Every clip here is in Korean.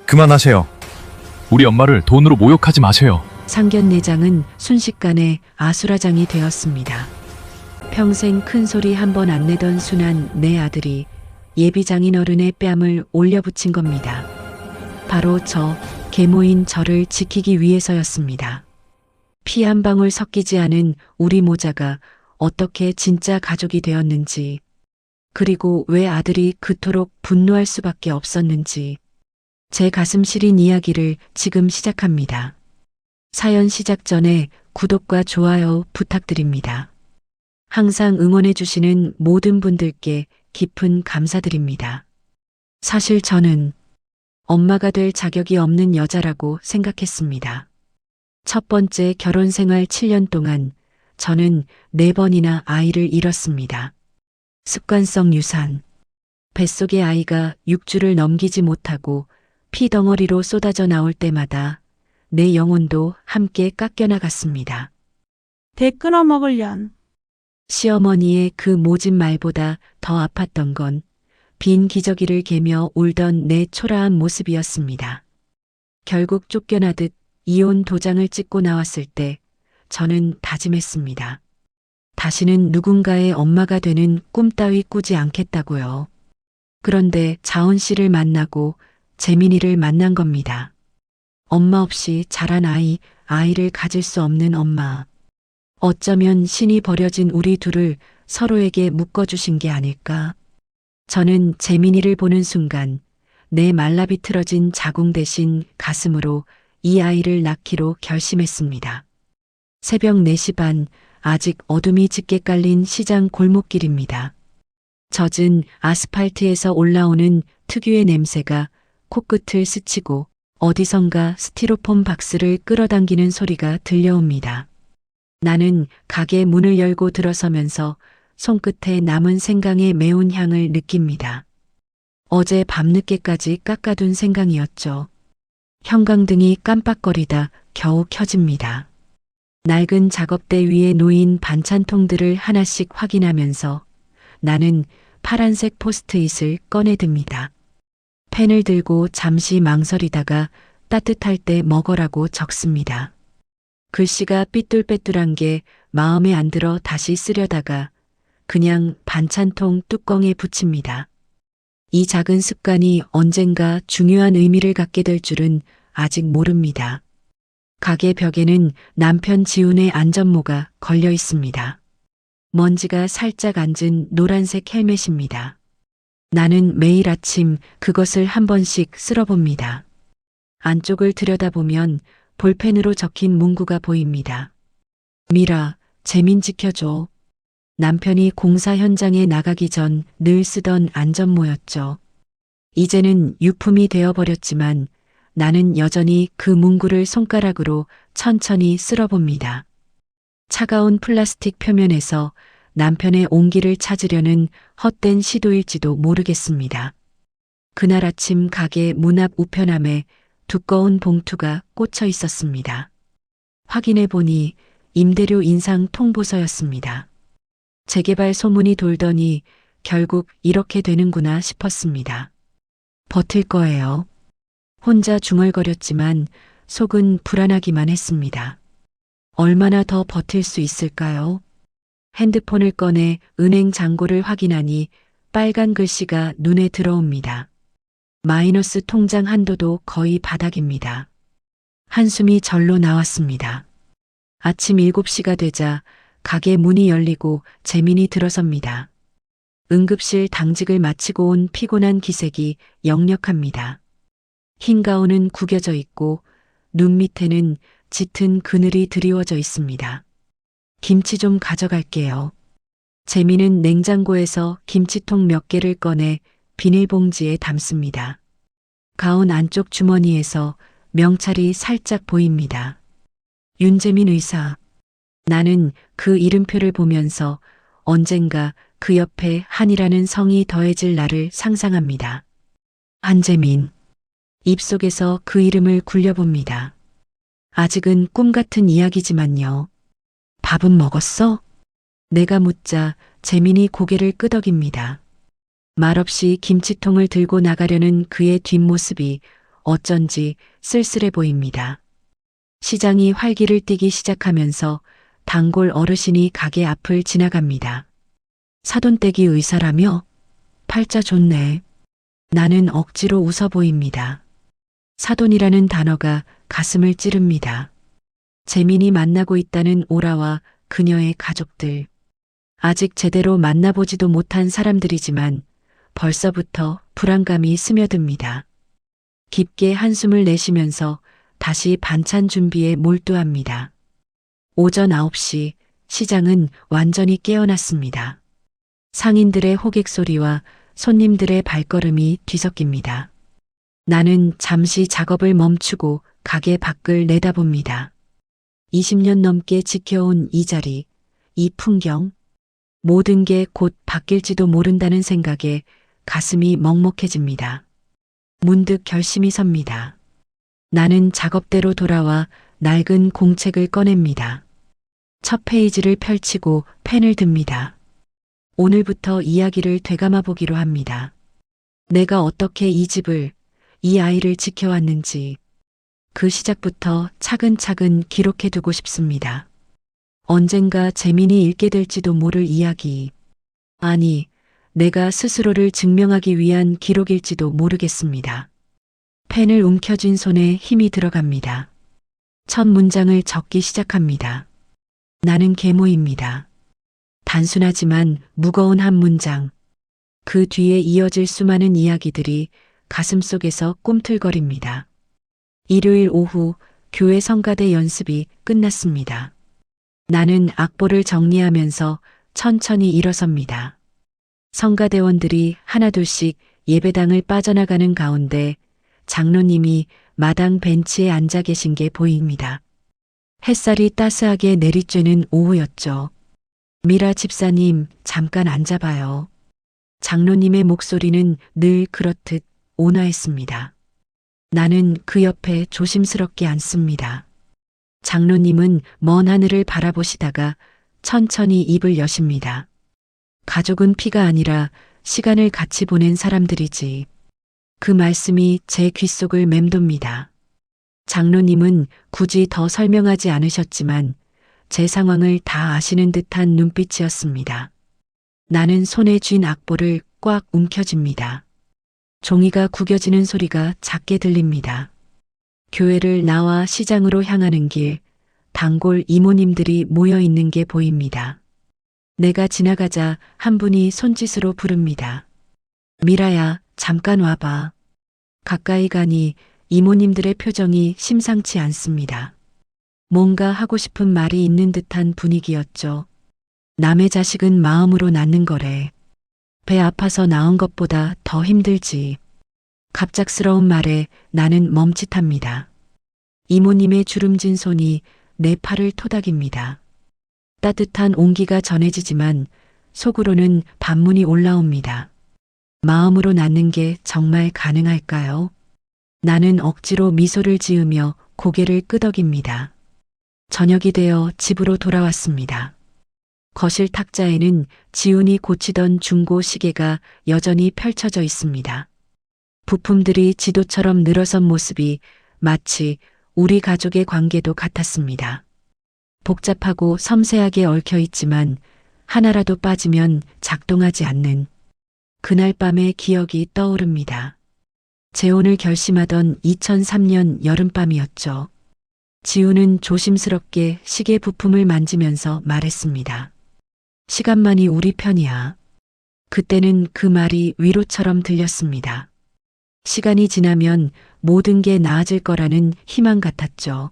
그만하세요. 우리 엄마를 돈으로 모욕하지 마세요. 상견례장은 순식간에 아수라장이 되었습니다. 평생 큰 소리 한 번 안 내던 순한 내 아들이 예비 장인 어른의 뺨을 올려붙인 겁니다. 바로 저 계모인 저를 지키기 위해서였습니다. 피 한 방울 섞이지 않은 우리 모자가 어떻게 진짜 가족이 되었는지, 그리고 왜 아들이 그토록 분노할 수밖에 없었는지, 제 가슴 시린 이야기를 지금 시작합니다. 사연 시작 전에 구독과 좋아요 부탁드립니다. 항상 응원해주시는 모든 분들께 깊은 감사드립니다. 사실 저는 엄마가 될 자격이 없는 여자라고 생각했습니다. 첫 번째 결혼 생활 7년 동안 저는 4번이나 아이를 잃었습니다. 습관성 유산. 뱃속의 아이가 6주를 넘기지 못하고 피덩어리로 쏟아져 나올 때마다 내 영혼도 함께 깎여나갔습니다. 대 끊어 먹을 년. 시어머니의 그 모진 말보다 더 아팠던 건 빈 기저귀를 개며 울던 내 초라한 모습이었습니다. 결국 쫓겨나듯 이혼 도장을 찍고 나왔을 때 저는 다짐했습니다. 다시는 누군가의 엄마가 되는 꿈 따위 꾸지 않겠다고요. 그런데 자원 씨를 만나고 재민이를 만난 겁니다. 엄마 없이 자란 아이를 가질 수 없는 엄마. 어쩌면 신이 버려진 우리 둘을 서로에게 묶어주신 게 아닐까? 저는 재민이를 보는 순간 내 말라비틀어진 자궁 대신 가슴으로 이 아이를 낳기로 결심했습니다. 새벽 4시 반, 아직 어둠이 짙게 깔린 시장 골목길입니다. 젖은 아스팔트에서 올라오는 특유의 냄새가 코끝을 스치고 어디선가 스티로폼 박스를 끌어당기는 소리가 들려옵니다. 나는 가게 문을 열고 들어서면서 손끝에 남은 생강의 매운 향을 느낍니다. 어제 밤늦게까지 깎아둔 생강이었죠. 형광등이 깜빡거리다 겨우 켜집니다. 낡은 작업대 위에 놓인 반찬통들을 하나씩 확인하면서 나는 파란색 포스트잇을 꺼내듭니다. 펜을 들고 잠시 망설이다가 따뜻할 때 먹어라고 적습니다. 글씨가 삐뚤빼뚤한 게 마음에 안 들어 다시 쓰려다가 그냥 반찬통 뚜껑에 붙입니다. 이 작은 습관이 언젠가 중요한 의미를 갖게 될 줄은 아직 모릅니다. 가게 벽에는 남편 지훈의 안전모가 걸려 있습니다. 먼지가 살짝 앉은 노란색 헬멧입니다. 나는 매일 아침 그것을 한 번씩 쓸어봅니다. 안쪽을 들여다보면 볼펜으로 적힌 문구가 보입니다. 미라, 재민 지켜줘. 남편이 공사 현장에 나가기 전 늘 쓰던 안전모였죠. 이제는 유품이 되어버렸지만 나는 여전히 그 문구를 손가락으로 천천히 쓸어봅니다. 차가운 플라스틱 표면에서 남편의 온기를 찾으려는 헛된 시도일지도 모르겠습니다. 그날 아침 가게 문 앞 우편함에 두꺼운 봉투가 꽂혀 있었습니다. 확인해 보니 임대료 인상 통보서였습니다. 재개발 소문이 돌더니 결국 이렇게 되는구나 싶었습니다. 버틸 거예요. 혼자 중얼거렸지만 속은 불안하기만 했습니다. 얼마나 더 버틸 수 있을까요? 핸드폰을 꺼내 은행 잔고를 확인하니 빨간 글씨가 눈에 들어옵니다. 마이너스 통장 한도도 거의 바닥입니다. 한숨이 절로 나왔습니다. 아침 7시가 되자 가게 문이 열리고 재민이 들어섭니다. 응급실 당직을 마치고 온 피곤한 기색이 역력합니다. 흰 가운은 구겨져 있고 눈 밑에는 짙은 그늘이 드리워져 있습니다. 김치 좀 가져갈게요. 재민은 냉장고에서 김치통 몇 개를 꺼내 비닐봉지에 담습니다. 가운 안쪽 주머니에서 명찰이 살짝 보입니다. 윤재민 의사. 나는 그 이름표를 보면서 언젠가 그 옆에 한이라는 성이 더해질 날을 상상합니다. 한재민. 입속에서 그 이름을 굴려봅니다. 아직은 꿈 같은 이야기지만요. 밥은 먹었어? 내가 묻자 재민이 고개를 끄덕입니다. 말없이 김치통을 들고 나가려는 그의 뒷모습이 어쩐지 쓸쓸해 보입니다. 시장이 활기를 띠기 시작하면서 단골 어르신이 가게 앞을 지나갑니다. 사돈댁이 의사라며? 팔자 좋네. 나는 억지로 웃어 보입니다. 사돈이라는 단어가 가슴을 찌릅니다. 재민이 만나고 있다는 오라와 그녀의 가족들. 아직 제대로 만나보지도 못한 사람들이지만 벌써부터 불안감이 스며듭니다. 깊게 한숨을 내쉬면서 다시 반찬 준비에 몰두합니다. 오전 9시 시장은 완전히 깨어났습니다. 상인들의 호객 소리와 손님들의 발걸음이 뒤섞입니다. 나는 잠시 작업을 멈추고 가게 밖을 내다봅니다. 20년 넘게 지켜온 이 자리, 이 풍경, 모든 게 곧 바뀔지도 모른다는 생각에 가슴이 먹먹해집니다. 문득 결심이 섭니다. 나는 작업대로 돌아와 낡은 공책을 꺼냅니다. 첫 페이지를 펼치고 펜을 듭니다. 오늘부터 이야기를 되감아 보기로 합니다. 내가 어떻게 이 집을, 이 아이를 지켜왔는지 그 시작부터 차근차근 기록해두고 싶습니다. 언젠가 재민이 읽게 될지도 모를 이야기. 아니, 내가 스스로를 증명하기 위한 기록일지도 모르겠습니다. 펜을 움켜쥔 손에 힘이 들어갑니다. 첫 문장을 적기 시작합니다. 나는 계모입니다. 단순하지만 무거운 한 문장. 그 뒤에 이어질 수많은 이야기들이 가슴속에서 꿈틀거립니다. 일요일 오후 교회 성가대 연습이 끝났습니다. 나는 악보를 정리하면서 천천히 일어섭니다. 성가대원들이 하나둘씩 예배당을 빠져나가는 가운데 장로님이 마당 벤치에 앉아 계신 게 보입니다. 햇살이 따스하게 내리쬐는 오후였죠. 미라 집사님, 잠깐 앉아봐요. 장로님의 목소리는 늘 그렇듯 온화했습니다. 나는 그 옆에 조심스럽게 앉습니다. 장로님은 먼 하늘을 바라보시다가 천천히 입을 여십니다. 가족은 피가 아니라 시간을 같이 보낸 사람들이지. 그 말씀이 제 귓속을 맴돕니다. 장로님은 굳이 더 설명하지 않으셨지만 제 상황을 다 아시는 듯한 눈빛이었습니다. 나는 손에 쥔 악보를 꽉 움켜쥡니다. 종이가 구겨지는 소리가 작게 들립니다. 교회를 나와 시장으로 향하는 길, 단골 이모님들이 모여 있는 게 보입니다. 내가 지나가자 한 분이 손짓으로 부릅니다. 미라야, 잠깐 와봐. 가까이 가니 이모님들의 표정이 심상치 않습니다. 뭔가 하고 싶은 말이 있는 듯한 분위기였죠. 남의 자식은 마음으로 낳는 거래. 배 아파서 낳은 것보다 더 힘들지. 갑작스러운 말에 나는 멈칫합니다. 이모님의 주름진 손이 내 팔을 토닥입니다. 따뜻한 온기가 전해지지만 속으로는 반문이 올라옵니다. 마음으로 낳는 게 정말 가능할까요? 나는 억지로 미소를 지으며 고개를 끄덕입니다. 저녁이 되어 집으로 돌아왔습니다. 거실 탁자에는 지훈이 고치던 중고 시계가 여전히 펼쳐져 있습니다. 부품들이 지도처럼 늘어선 모습이 마치 우리 가족의 관계도 같았습니다. 복잡하고 섬세하게 얽혀 있지만 하나라도 빠지면 작동하지 않는 그날 밤의 기억이 떠오릅니다. 재혼을 결심하던 2003년 여름밤이었죠. 지훈은 조심스럽게 시계 부품을 만지면서 말했습니다. 시간만이 우리 편이야. 그때는 그 말이 위로처럼 들렸습니다. 시간이 지나면 모든 게 나아질 거라는 희망 같았죠.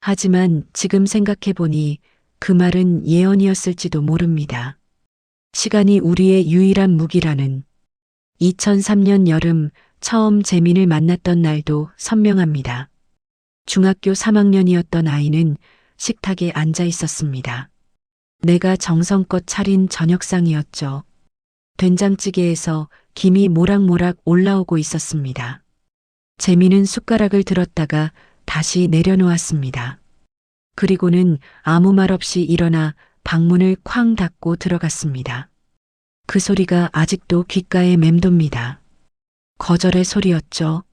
하지만 지금 생각해보니 그 말은 예언이었을지도 모릅니다. 시간이 우리의 유일한 무기라는 2003년 여름 처음 재민을 만났던 날도 선명합니다. 중학교 3학년이었던 아이는 식탁에 앉아 있었습니다. 내가 정성껏 차린 저녁상이었죠. 된장찌개에서 김이 모락모락 올라오고 있었습니다. 재민은 숟가락을 들었다가 다시 내려놓았습니다. 그리고는 아무 말 없이 일어나 방문을 쾅 닫고 들어갔습니다. 그 소리가 아직도 귓가에 맴돕니다. 거절의 소리였죠.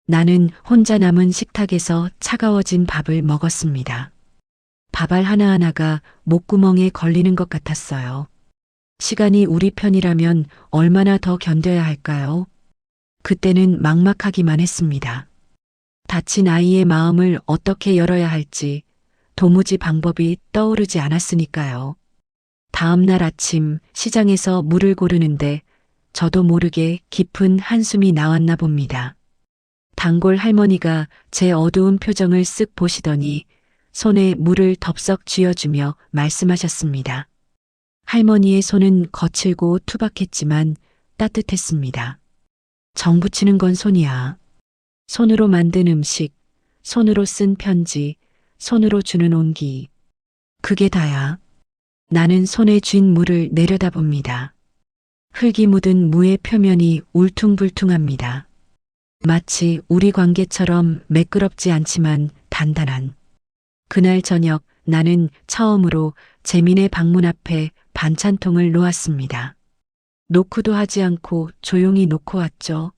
나는 혼자 남은 식탁에서 차가워진 밥을 먹었습니다. 밥알 하나하나가 목구멍에 걸리는 것 같았어요. 시간이 우리 편이라면 얼마나 더 견뎌야 할까요? 그때는 막막하기만 했습니다. 다친 아이의 마음을 어떻게 열어야 할지 도무지 방법이 떠오르지 않았으니까요. 다음 날 아침 시장에서 물을 고르는데 저도 모르게 깊은 한숨이 나왔나 봅니다. 단골 할머니가 제 어두운 표정을 쓱 보시더니 손에 물을 덥석 쥐어주며 말씀하셨습니다. 할머니의 손은 거칠고 투박했지만 따뜻했습니다. 정 붙이는 건 손이야. 손으로 만든 음식, 손으로 쓴 편지, 손으로 주는 온기. 그게 다야. 나는 손에 쥔 물을 내려다봅니다. 흙이 묻은 무의 표면이 울퉁불퉁합니다. 마치 우리 관계처럼 매끄럽지 않지만 단단한. 그날 저녁 나는 처음으로 재민의 방문 앞에 반찬통을 놓았습니다. 노크도 하지 않고 조용히 놓고 왔죠.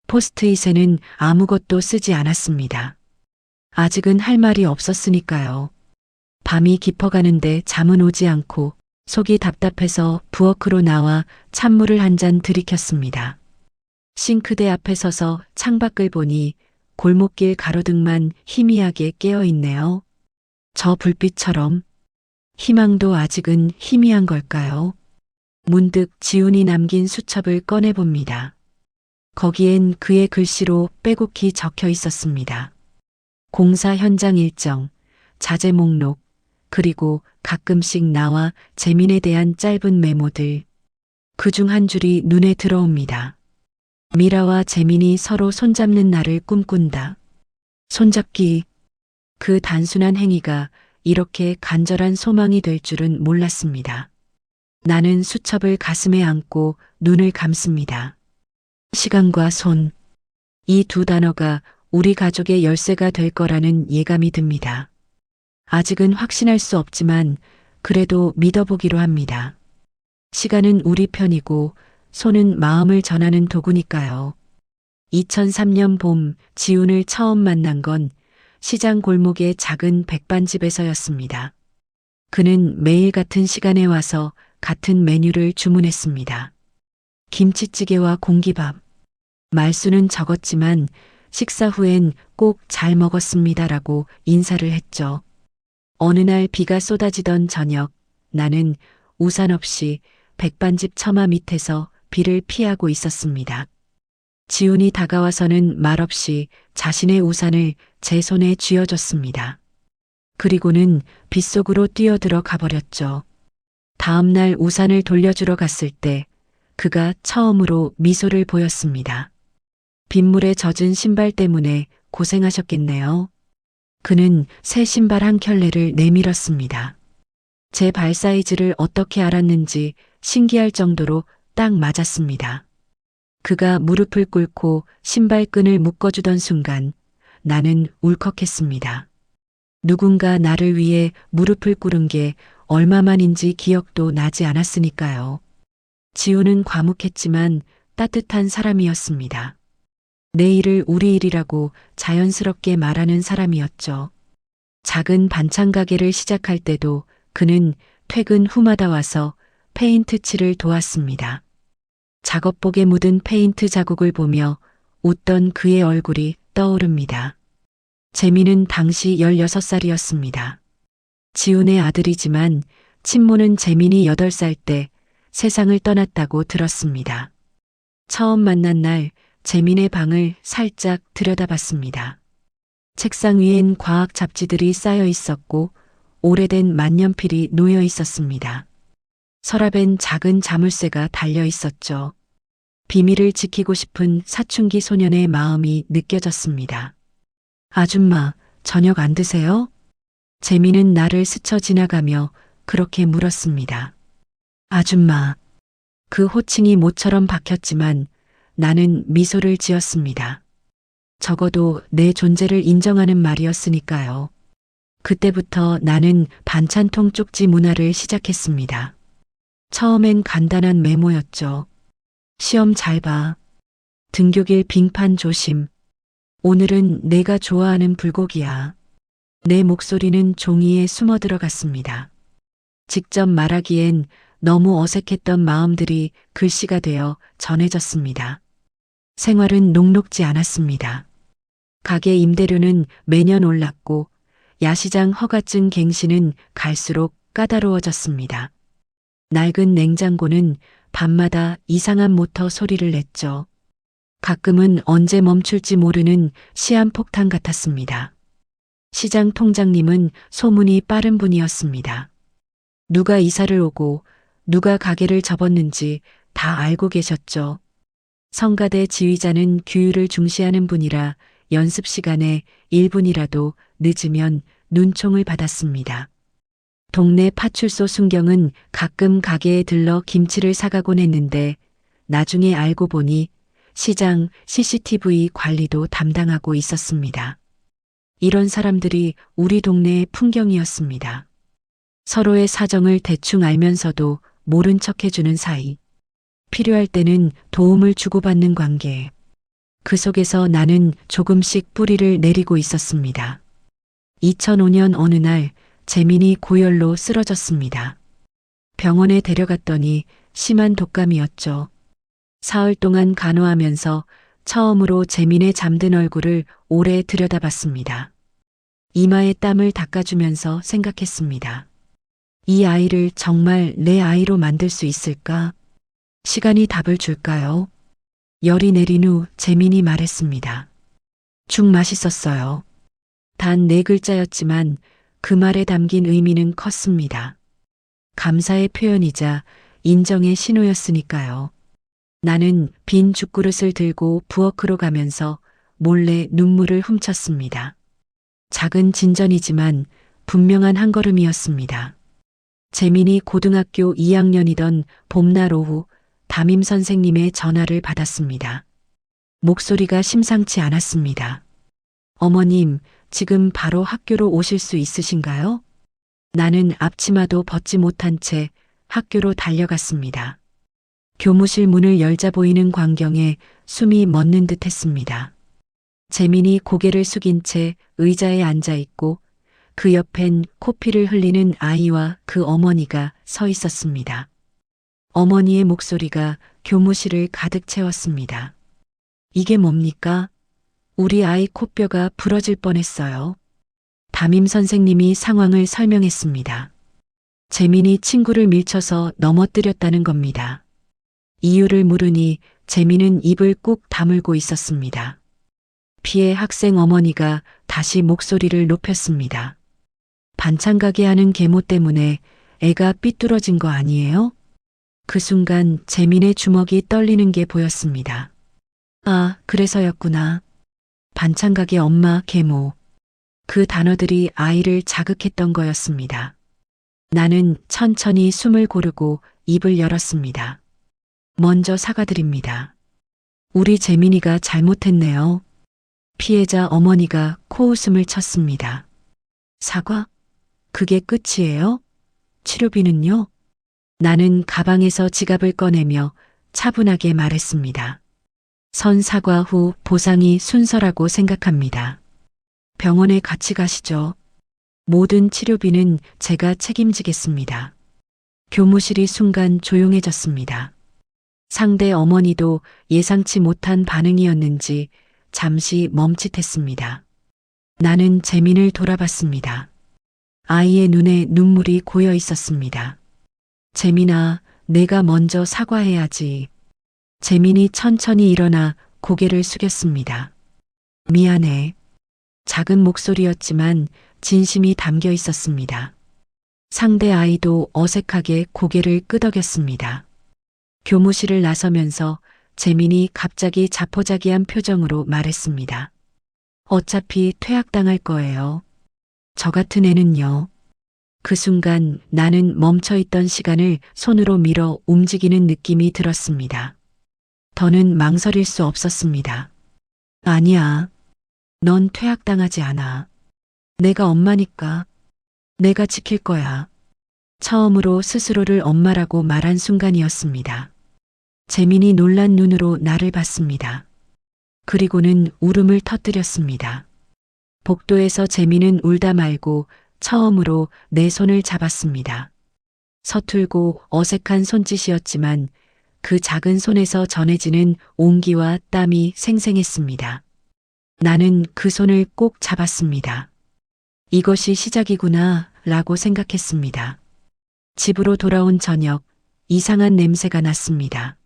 포스트잇에는 아무것도 쓰지 않았습니다. 아직은 할 말이 없었으니까요. 밤이 깊어가는데 잠은 오지 않고 속이 답답해서 부엌으로 나와 찬물을 한 잔 들이켰습니다. 싱크대 앞에 서서 창밖을 보니 골목길 가로등만 희미하게 깨어 있네요. 저 불빛처럼 희망도 아직은 희미한 걸까요? 문득 지훈이 남긴 수첩을 꺼내봅니다. 거기엔 그의 글씨로 빼곡히 적혀 있었습니다. 공사 현장 일정, 자재 목록, 그리고 가끔씩 나와 재민에 대한 짧은 메모들. 그중 한 줄이 눈에 들어옵니다. 미라와 재민이 서로 손잡는 날을 꿈꾼다. 손잡기. 그 단순한 행위가 이렇게 간절한 소망이 될 줄은 몰랐습니다. 나는 수첩을 가슴에 안고 눈을 감습니다. 시간과 손. 이 두 단어가 우리 가족의 열쇠가 될 거라는 예감이 듭니다. 아직은 확신할 수 없지만 그래도 믿어보기로 합니다. 시간은 우리 편이고 손은 마음을 전하는 도구니까요. 2003년 봄 지훈을 처음 만난 건 시장 골목의 작은 백반집에서였습니다. 그는 매일 같은 시간에 와서 같은 메뉴를 주문했습니다. 김치찌개와 공기밥. 말수는 적었지만 식사 후엔 꼭 잘 먹었습니다라고 인사를 했죠. 어느 날 비가 쏟아지던 저녁, 나는 우산 없이 백반집 처마 밑에서 비를 피하고 있었습니다. 지훈이 다가와서는 말없이 자신의 우산을 제 손에 쥐어줬습니다. 그리고는 빗속으로 뛰어들어 가버렸죠. 다음 날 우산을 돌려주러 갔을 때 그가 처음으로 미소를 보였습니다. 빗물에 젖은 신발 때문에 고생하셨겠네요. 그는 새 신발 한 켤레를 내밀었습니다. 제 발 사이즈를 어떻게 알았는지 신기할 정도로 딱 맞았습니다. 그가 무릎을 꿇고 신발끈을 묶어주던 순간 나는 울컥했습니다. 누군가 나를 위해 무릎을 꿇은 게 얼마만인지 기억도 나지 않았으니까요. 지훈은 과묵했지만 따뜻한 사람이었습니다. 내 일을 우리 일이라고 자연스럽게 말하는 사람이었죠. 작은 반찬 가게를 시작할 때도 그는 퇴근 후마다 와서 페인트 칠을 도왔습니다. 작업복에 묻은 페인트 자국을 보며 웃던 그의 얼굴이 떠오릅니다. 재민은 당시 16살이었습니다. 지훈의 아들이지만 친모는 재민이 8살 때 세상을 떠났다고 들었습니다. 처음 만난 날 재민의 방을 살짝 들여다봤습니다. 책상 위엔 과학 잡지들이 쌓여 있었고 오래된 만년필이 놓여 있었습니다. 서랍엔 작은 자물쇠가 달려 있었죠. 비밀을 지키고 싶은 사춘기 소년의 마음이 느껴졌습니다. 아줌마, 저녁 안 드세요? 재민은 나를 스쳐 지나가며 그렇게 물었습니다. 아줌마. 그 호칭이 모처럼 박혔지만 나는 미소를 지었습니다. 적어도 내 존재를 인정하는 말이었으니까요. 그때부터 나는 반찬통 쪽지 문화를 시작했습니다. 처음엔 간단한 메모였죠. 시험 잘 봐. 등교길 빙판 조심. 오늘은 내가 좋아하는 불고기야. 내 목소리는 종이에 숨어 들어갔습니다. 직접 말하기엔 너무 어색했던 마음들이 글씨가 되어 전해졌습니다. 생활은 녹록지 않았습니다. 가게 임대료는 매년 올랐고 야시장 허가증 갱신은 갈수록 까다로워졌습니다. 낡은 냉장고는 밤마다 이상한 모터 소리를 냈죠. 가끔은 언제 멈출지 모르는 시한폭탄 같았습니다. 시장 통장님은 소문이 빠른 분이었습니다. 누가 이사를 오고 누가 가게를 접었는지 다 알고 계셨죠. 성가대 지휘자는 규율을 중시하는 분이라 연습 시간에 1분이라도 늦으면 눈총을 받았습니다. 동네 파출소 순경은 가끔 가게에 들러 김치를 사가곤 했는데 나중에 알고 보니 시장 CCTV 관리도 담당하고 있었습니다. 이런 사람들이 우리 동네의 풍경이었습니다. 서로의 사정을 대충 알면서도 모른 척 해주는 사이. 필요할 때는 도움을 주고받는 관계. 그 속에서 나는 조금씩 뿌리를 내리고 있었습니다. 2005년 어느 날 재민이 고열로 쓰러졌습니다. 병원에 데려갔더니 심한 독감이었죠. 사흘 동안 간호하면서 처음으로 재민의 잠든 얼굴을 오래 들여다봤습니다. 이마에 땀을 닦아주면서 생각했습니다. 이 아이를 정말 내 아이로 만들 수 있을까? 시간이 답을 줄까요? 열이 내린 후 재민이 말했습니다. 죽 맛있었어요. 단 4글자였지만 그 말에 담긴 의미는 컸습니다. 감사의 표현이자 인정의 신호였으니까요. 나는 빈 죽그릇을 들고 부엌으로 가면서 몰래 눈물을 훔쳤습니다. 작은 진전이지만 분명한 한 걸음이었습니다. 재민이 고등학교 2학년이던 봄날 오후 담임 선생님의 전화를 받았습니다. 목소리가 심상치 않았습니다. 어머님, 지금 바로 학교로 오실 수 있으신가요? 나는 앞치마도 벗지 못한 채 학교로 달려갔습니다. 교무실 문을 열자 보이는 광경에 숨이 멎는 듯 했습니다. 재민이 고개를 숙인 채 의자에 앉아 있고 그 옆엔 코피를 흘리는 아이와 그 어머니가 서 있었습니다. 어머니의 목소리가 교무실을 가득 채웠습니다. 이게 뭡니까? 우리 아이 코뼈가 부러질 뻔했어요. 담임 선생님이 상황을 설명했습니다. 재민이 친구를 밀쳐서 넘어뜨렸다는 겁니다. 이유를 물으니 재민은 입을 꾹 다물고 있었습니다. 피해 학생 어머니가 다시 목소리를 높였습니다. 반찬 가게 하는 계모 때문에 애가 삐뚤어진 거 아니에요? 그 순간 재민의 주먹이 떨리는 게 보였습니다. 아, 그래서였구나. 반찬 가게 엄마, 계모. 그 단어들이 아이를 자극했던 거였습니다. 나는 천천히 숨을 고르고 입을 열었습니다. 먼저 사과드립니다. 우리 재민이가 잘못했네요. 피해자 어머니가 코웃음을 쳤습니다. 사과? 그게 끝이에요? 치료비는요? 나는 가방에서 지갑을 꺼내며 차분하게 말했습니다. 선 사과 후 보상이 순서라고 생각합니다. 병원에 같이 가시죠. 모든 치료비는 제가 책임지겠습니다. 교무실이 순간 조용해졌습니다. 상대 어머니도 예상치 못한 반응이었는지 잠시 멈칫했습니다. 나는 재민을 돌아봤습니다. 아이의 눈에 눈물이 고여 있었습니다. 재민아, 내가 먼저 사과해야지. 재민이 천천히 일어나 고개를 숙였습니다. 미안해. 작은 목소리였지만 진심이 담겨 있었습니다. 상대 아이도 어색하게 고개를 끄덕였습니다. 교무실을 나서면서 재민이 갑자기 자포자기한 표정으로 말했습니다. 어차피 퇴학당할 거예요. 저 같은 애는요. 그 순간 나는 멈춰있던 시간을 손으로 밀어 움직이는 느낌이 들었습니다. 더는 망설일 수 없었습니다. 아니야. 넌 퇴학당하지 않아. 내가 엄마니까. 내가 지킬 거야. 처음으로 스스로를 엄마라고 말한 순간이었습니다. 재민이 놀란 눈으로 나를 봤습니다. 그리고는 울음을 터뜨렸습니다. 복도에서 재민은 울다 말고 처음으로 내 손을 잡았습니다. 서툴고 어색한 손짓이었지만 그 작은 손에서 전해지는 온기와 땀이 생생했습니다. 나는 그 손을 꼭 잡았습니다. 이것이 시작이구나 라고 생각했습니다. 집으로 돌아온 저녁, 이상한 냄새가 났습니다.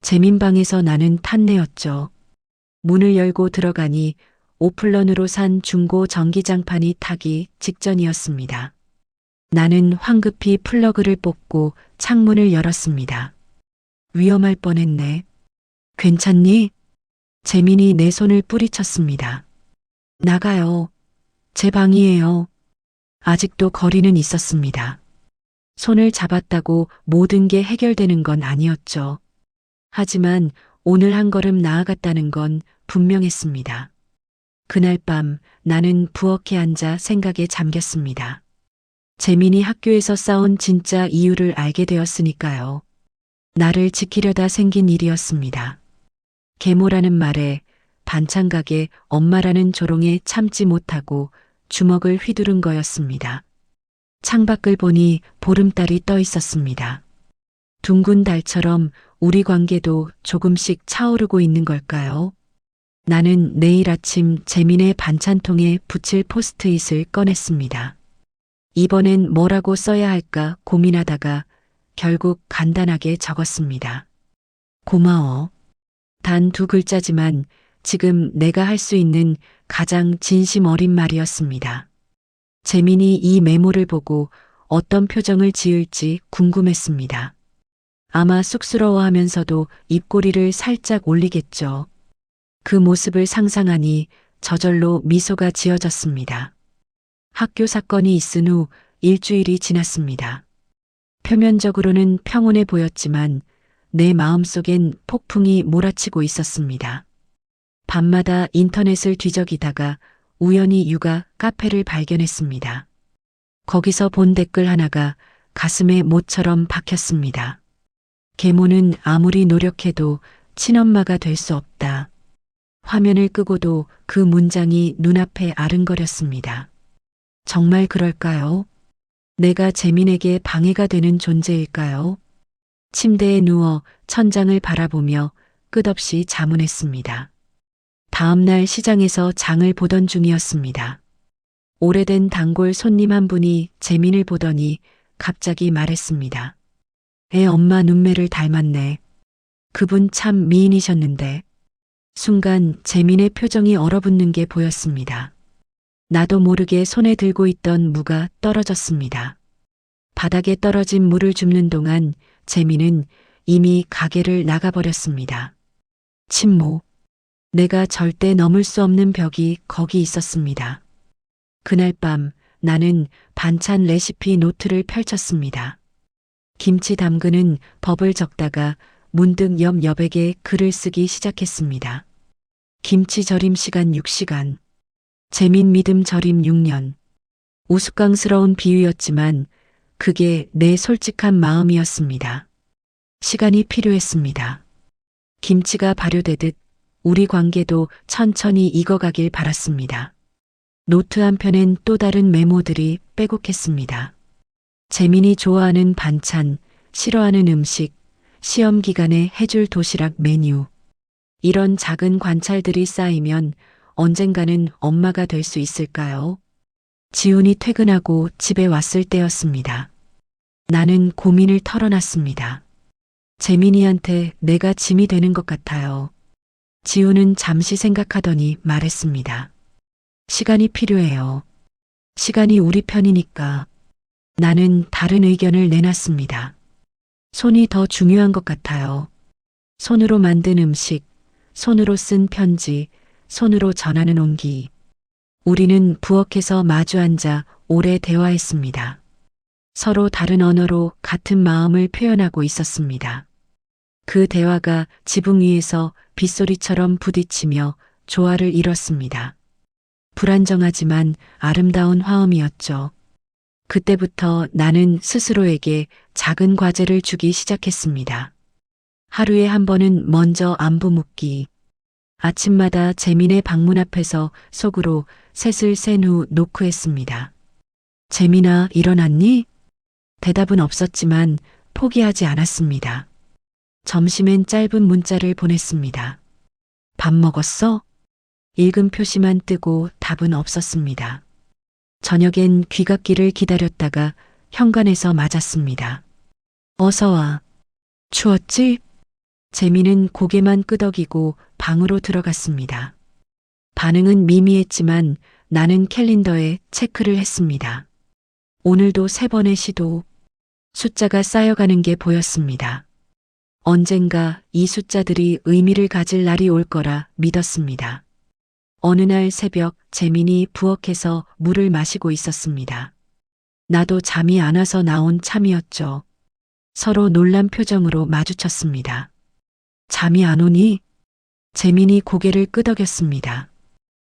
재민 방에서 나는 탄내였죠. 문을 열고 들어가니 오플런으로 산 중고 전기장판이 타기 직전이었습니다. 나는 황급히 플러그를 뽑고 창문을 열었습니다. 위험할 뻔했네. 괜찮니? 재민이 내 손을 뿌리쳤습니다. 나가요. 제 방이에요. 아직도 거리는 있었습니다. 손을 잡았다고 모든 게 해결되는 건 아니었죠. 하지만 오늘 한 걸음 나아갔다는 건 분명했습니다. 그날 밤 나는 부엌에 앉아 생각에 잠겼습니다. 재민이 학교에서 싸운 진짜 이유를 알게 되었으니까요. 나를 지키려다 생긴 일이었습니다. 계모라는 말에 반찬 가게 엄마라는 조롱에 참지 못하고 주먹을 휘두른 거였습니다. 창밖을 보니 보름달이 떠 있었습니다. 둥근 달처럼 우리 관계도 조금씩 차오르고 있는 걸까요? 나는 내일 아침 재민의 반찬통에 붙일 포스트잇을 꺼냈습니다. 이번엔 뭐라고 써야 할까 고민하다가 결국 간단하게 적었습니다. 고마워. 단 2글자지만 지금 내가 할 수 있는 가장 진심 어린 말이었습니다. 재민이 이 메모를 보고 어떤 표정을 지을지 궁금했습니다. 아마 쑥스러워하면서도 입꼬리를 살짝 올리겠죠. 그 모습을 상상하니 저절로 미소가 지어졌습니다. 학교 사건이 있은 후 일주일이 지났습니다. 표면적으로는 평온해 보였지만 내 마음속엔 폭풍이 몰아치고 있었습니다. 밤마다 인터넷을 뒤적이다가 우연히 육아 카페를 발견했습니다. 거기서 본 댓글 하나가 가슴에 못처럼 박혔습니다. 계모는 아무리 노력해도 친엄마가 될 수 없다. 화면을 끄고도 그 문장이 눈앞에 아른거렸습니다. 정말 그럴까요? 내가 재민에게 방해가 되는 존재일까요? 침대에 누워 천장을 바라보며 끝없이 자문했습니다. 다음 날 시장에서 장을 보던 중이었습니다. 오래된 단골 손님 한 분이 재민을 보더니 갑자기 말했습니다. 애 엄마 눈매를 닮았네. 그분 참 미인이셨는데. 순간 재민의 표정이 얼어붙는 게 보였습니다. 나도 모르게 손에 들고 있던 무가 떨어졌습니다. 바닥에 떨어진 물을 줍는 동안 재민은 이미 가게를 나가버렸습니다. 침묵. 내가 절대 넘을 수 없는 벽이 거기 있었습니다. 그날 밤 나는 반찬 레시피 노트를 펼쳤습니다. 김치 담그는 법을 적다가 문득 옆 여백에 글을 쓰기 시작했습니다. 김치 절임 시간 6시간. 재민 믿음 절임 6년. 우스꽝스러운 비유였지만 그게 내 솔직한 마음이었습니다. 시간이 필요했습니다. 김치가 발효되듯 우리 관계도 천천히 익어가길 바랐습니다. 노트 한편엔 또 다른 메모들이 빼곡했습니다. 재민이 좋아하는 반찬, 싫어하는 음식, 시험 기간에 해줄 도시락 메뉴. 이런 작은 관찰들이 쌓이면 언젠가는 엄마가 될 수 있을까요? 지훈이 퇴근하고 집에 왔을 때였습니다. 나는 고민을 털어놨습니다. 재민이한테 내가 짐이 되는 것 같아요. 지훈은 잠시 생각하더니 말했습니다. 시간이 필요해요. 시간이 우리 편이니까. 나는 다른 의견을 내놨습니다. 손이 더 중요한 것 같아요. 손으로 만든 음식, 손으로 쓴 편지, 손으로 전하는 온기. 우리는 부엌에서 마주 앉아 오래 대화했습니다. 서로 다른 언어로 같은 마음을 표현하고 있었습니다. 그 대화가 지붕 위에서 빗소리처럼 부딪히며 조화를 이뤘습니다. 불안정하지만 아름다운 화음이었죠. 그때부터 나는 스스로에게 작은 과제를 주기 시작했습니다. 하루에 한 번은 먼저 안부 묻기. 아침마다 재민의 방문 앞에서 속으로 셋을 센 후 노크했습니다. 재민아, 일어났니? 대답은 없었지만 포기하지 않았습니다. 점심엔 짧은 문자를 보냈습니다. 밥 먹었어? 읽은 표시만 뜨고 답은 없었습니다. 저녁엔 귀갓길을 기다렸다가 현관에서 맞았습니다. 어서 와. 추웠지? 재민은 고개만 끄덕이고 방으로 들어갔습니다. 반응은 미미했지만 나는 캘린더에 체크를 했습니다. 오늘도 3번의 시도. 숫자가 쌓여가는 게 보였습니다. 언젠가 이 숫자들이 의미를 가질 날이 올 거라 믿었습니다. 어느 날 새벽 재민이 부엌에서 물을 마시고 있었습니다. 나도 잠이 안 와서 나온 참이었죠. 서로 놀란 표정으로 마주쳤습니다. 잠이 안 오니? 재민이 고개를 끄덕였습니다.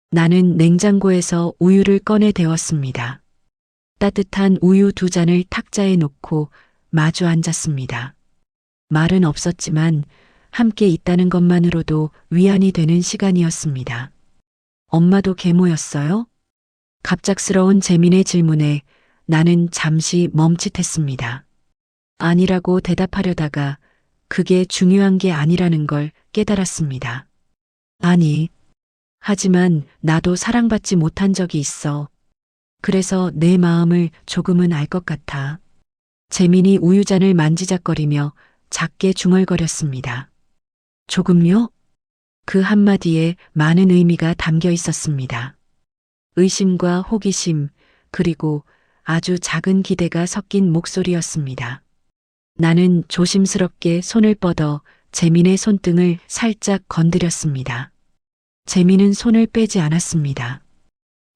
나는 냉장고에서 우유를 꺼내 데웠습니다. 따뜻한 우유 2잔을 탁자에 놓고 마주 앉았습니다. 말은 없었지만 함께 있다는 것만으로도 위안이 되는 시간이었습니다. 엄마도 계모였어요? 갑작스러운 재민의 질문에 나는 잠시 멈칫했습니다. 아니라고 대답하려다가 그게 중요한 게 아니라는 걸 깨달았습니다. 아니, 하지만 나도 사랑받지 못한 적이 있어. 그래서 내 마음을 조금은 알 것 같아. 재민이 우유잔을 만지작거리며 작게 중얼거렸습니다. 조금요? 그 한마디에 많은 의미가 담겨 있었습니다. 의심과 호기심, 그리고 아주 작은 기대가 섞인 목소리였습니다. 나는 조심스럽게 손을 뻗어 재민의 손등을 살짝 건드렸습니다. 재민은 손을 빼지 않았습니다.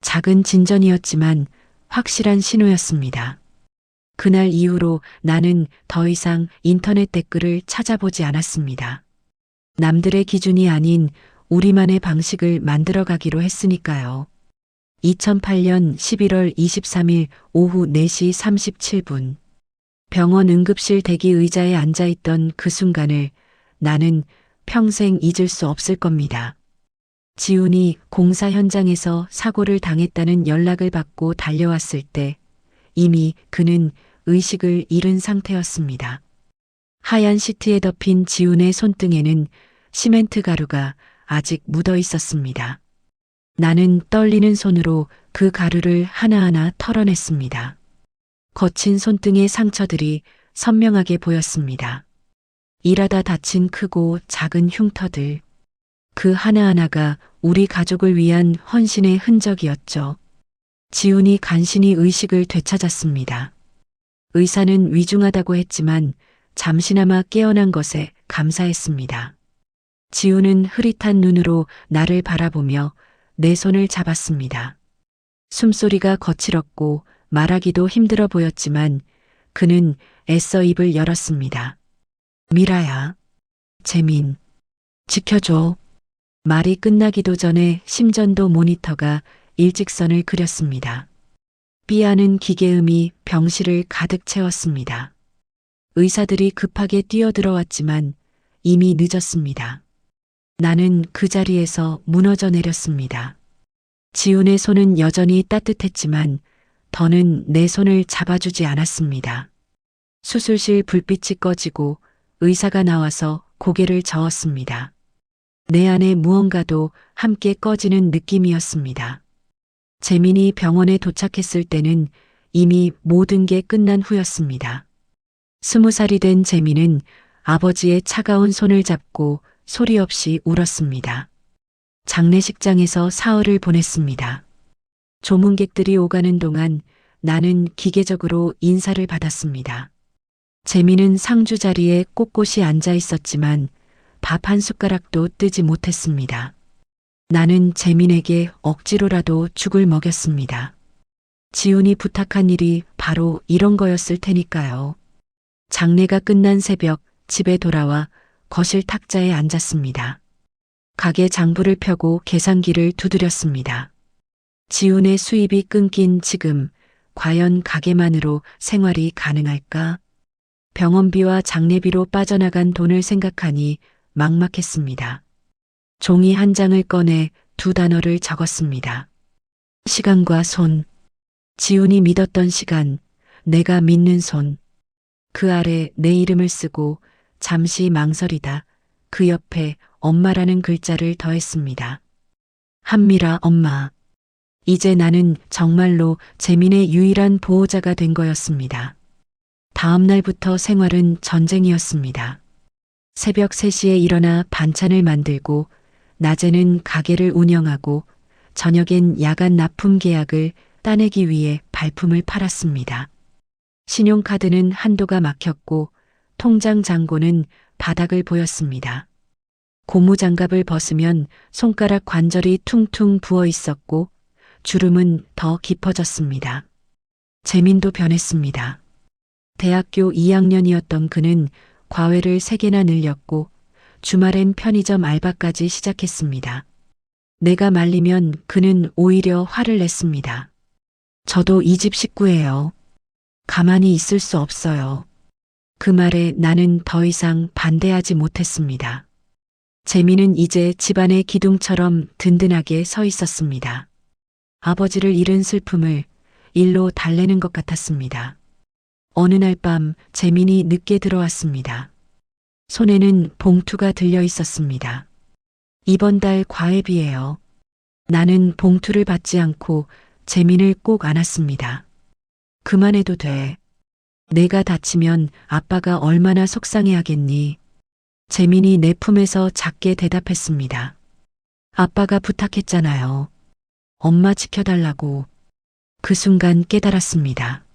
작은 진전이었지만 확실한 신호였습니다. 그날 이후로 나는 더 이상 인터넷 댓글을 찾아보지 않았습니다. 남들의 기준이 아닌 우리만의 방식을 만들어가기로 했으니까요. 2008년 11월 23일 오후 4시 37분. 병원 응급실 대기 의자에 앉아있던 그 순간을 나는 평생 잊을 수 없을 겁니다. 지훈이 공사 현장에서 사고를 당했다는 연락을 받고 달려왔을 때 이미 그는 의식을 잃은 상태였습니다. 하얀 시트에 덮인 지훈의 손등에는 시멘트 가루가 아직 묻어 있었습니다. 나는 떨리는 손으로 그 가루를 하나하나 털어냈습니다. 거친 손등의 상처들이 선명하게 보였습니다. 일하다 다친 크고 작은 흉터들. 그 하나하나가 우리 가족을 위한 헌신의 흔적이었죠. 지훈이 간신히 의식을 되찾았습니다. 의사는 위중하다고 했지만 잠시나마 깨어난 것에 감사했습니다. 지훈은 흐릿한 눈으로 나를 바라보며 내 손을 잡았습니다. 숨소리가 거칠었고 말하기도 힘들어 보였지만 그는 애써 입을 열었습니다. 미라야, 재민, 지켜줘. 말이 끝나기도 전에 심전도 모니터가 일직선을 그렸습니다. 삐아는 기계음이 병실을 가득 채웠습니다. 의사들이 급하게 뛰어들어왔지만 이미 늦었습니다. 나는 그 자리에서 무너져 내렸습니다. 지훈의 손은 여전히 따뜻했지만 더는 내 손을 잡아주지 않았습니다. 수술실 불빛이 꺼지고 의사가 나와서 고개를 저었습니다. 내 안에 무언가도 함께 꺼지는 느낌이었습니다. 재민이 병원에 도착했을 때는 이미 모든 게 끝난 후였습니다. 20살이 된 재민은 아버지의 차가운 손을 잡고 소리 없이 울었습니다. 장례식장에서 사흘을 보냈습니다. 조문객들이 오가는 동안 나는 기계적으로 인사를 받았습니다. 재민은 상주 자리에 꼿꼿이 앉아 있었지만 밥 한 숟가락도 뜨지 못했습니다. 나는 재민에게 억지로라도 죽을 먹였습니다. 지훈이 부탁한 일이 바로 이런 거였을 테니까요. 장례가 끝난 새벽 집에 돌아와 거실 탁자에 앉았습니다. 가게 장부를 펴고 계산기를 두드렸습니다. 지훈의 수입이 끊긴 지금 과연 가게만으로 생활이 가능할까? 병원비와 장례비로 빠져나간 돈을 생각하니 막막했습니다. 종이 한 장을 꺼내 두 단어를 적었습니다. 시간과 손. 지훈이 믿었던 시간, 내가 믿는 손. 그 아래 내 이름을 쓰고 잠시 망설이다 그 옆에 엄마라는 글자를 더했습니다. 한미라 엄마. 이제 나는 정말로 재민의 유일한 보호자가 된 거였습니다. 다음 날부터 생활은 전쟁이었습니다. 새벽 3시에 일어나 반찬을 만들고 낮에는 가게를 운영하고 저녁엔 야간 납품 계약을 따내기 위해 발품을 팔았습니다. 신용카드는 한도가 막혔고 통장 잔고는 바닥을 보였습니다. 고무장갑을 벗으면 손가락 관절이 퉁퉁 부어 있었고 주름은 더 깊어졌습니다. 재민도 변했습니다. 대학교 2학년이었던 그는 과외를 3개나 늘렸고 주말엔 편의점 알바까지 시작했습니다. 내가 말리면 그는 오히려 화를 냈습니다. 저도 이 집 식구예요. 가만히 있을 수 없어요. 그 말에 나는 더 이상 반대하지 못했습니다. 재민은 이제 집안의 기둥처럼 든든하게 서 있었습니다. 아버지를 잃은 슬픔을 일로 달래는 것 같았습니다. 어느 날 밤 재민이 늦게 들어왔습니다. 손에는 봉투가 들려 있었습니다. 이번 달 과외비예요. 나는 봉투를 받지 않고 재민을 꼭 안았습니다. 그만해도 돼. 내가 다치면 아빠가 얼마나 속상해하겠니. 재민이 내 품에서 작게 대답했습니다. 아빠가 부탁했잖아요. 엄마 지켜달라고. 그 순간 깨달았습니다.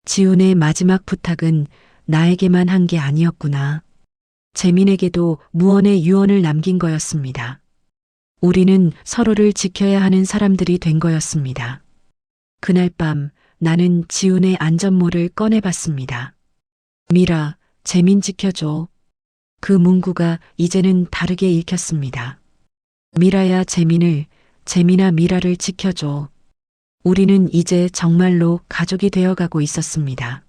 지훈의 마지막 부탁은 나에게만 한 게 아니었구나. 재민에게도 무언의 유언을 남긴 거였습니다. 우리는 서로를 지켜야 하는 사람들이 된 거였습니다. 그날 밤 나는 지훈의 안전모를 꺼내봤습니다. 미라, 재민 지켜줘. 그 문구가 이제는 다르게 읽혔습니다. 미라야 재민을, 재민아 미라를 지켜줘. 우리는 이제 정말로 가족이 되어가고 있었습니다.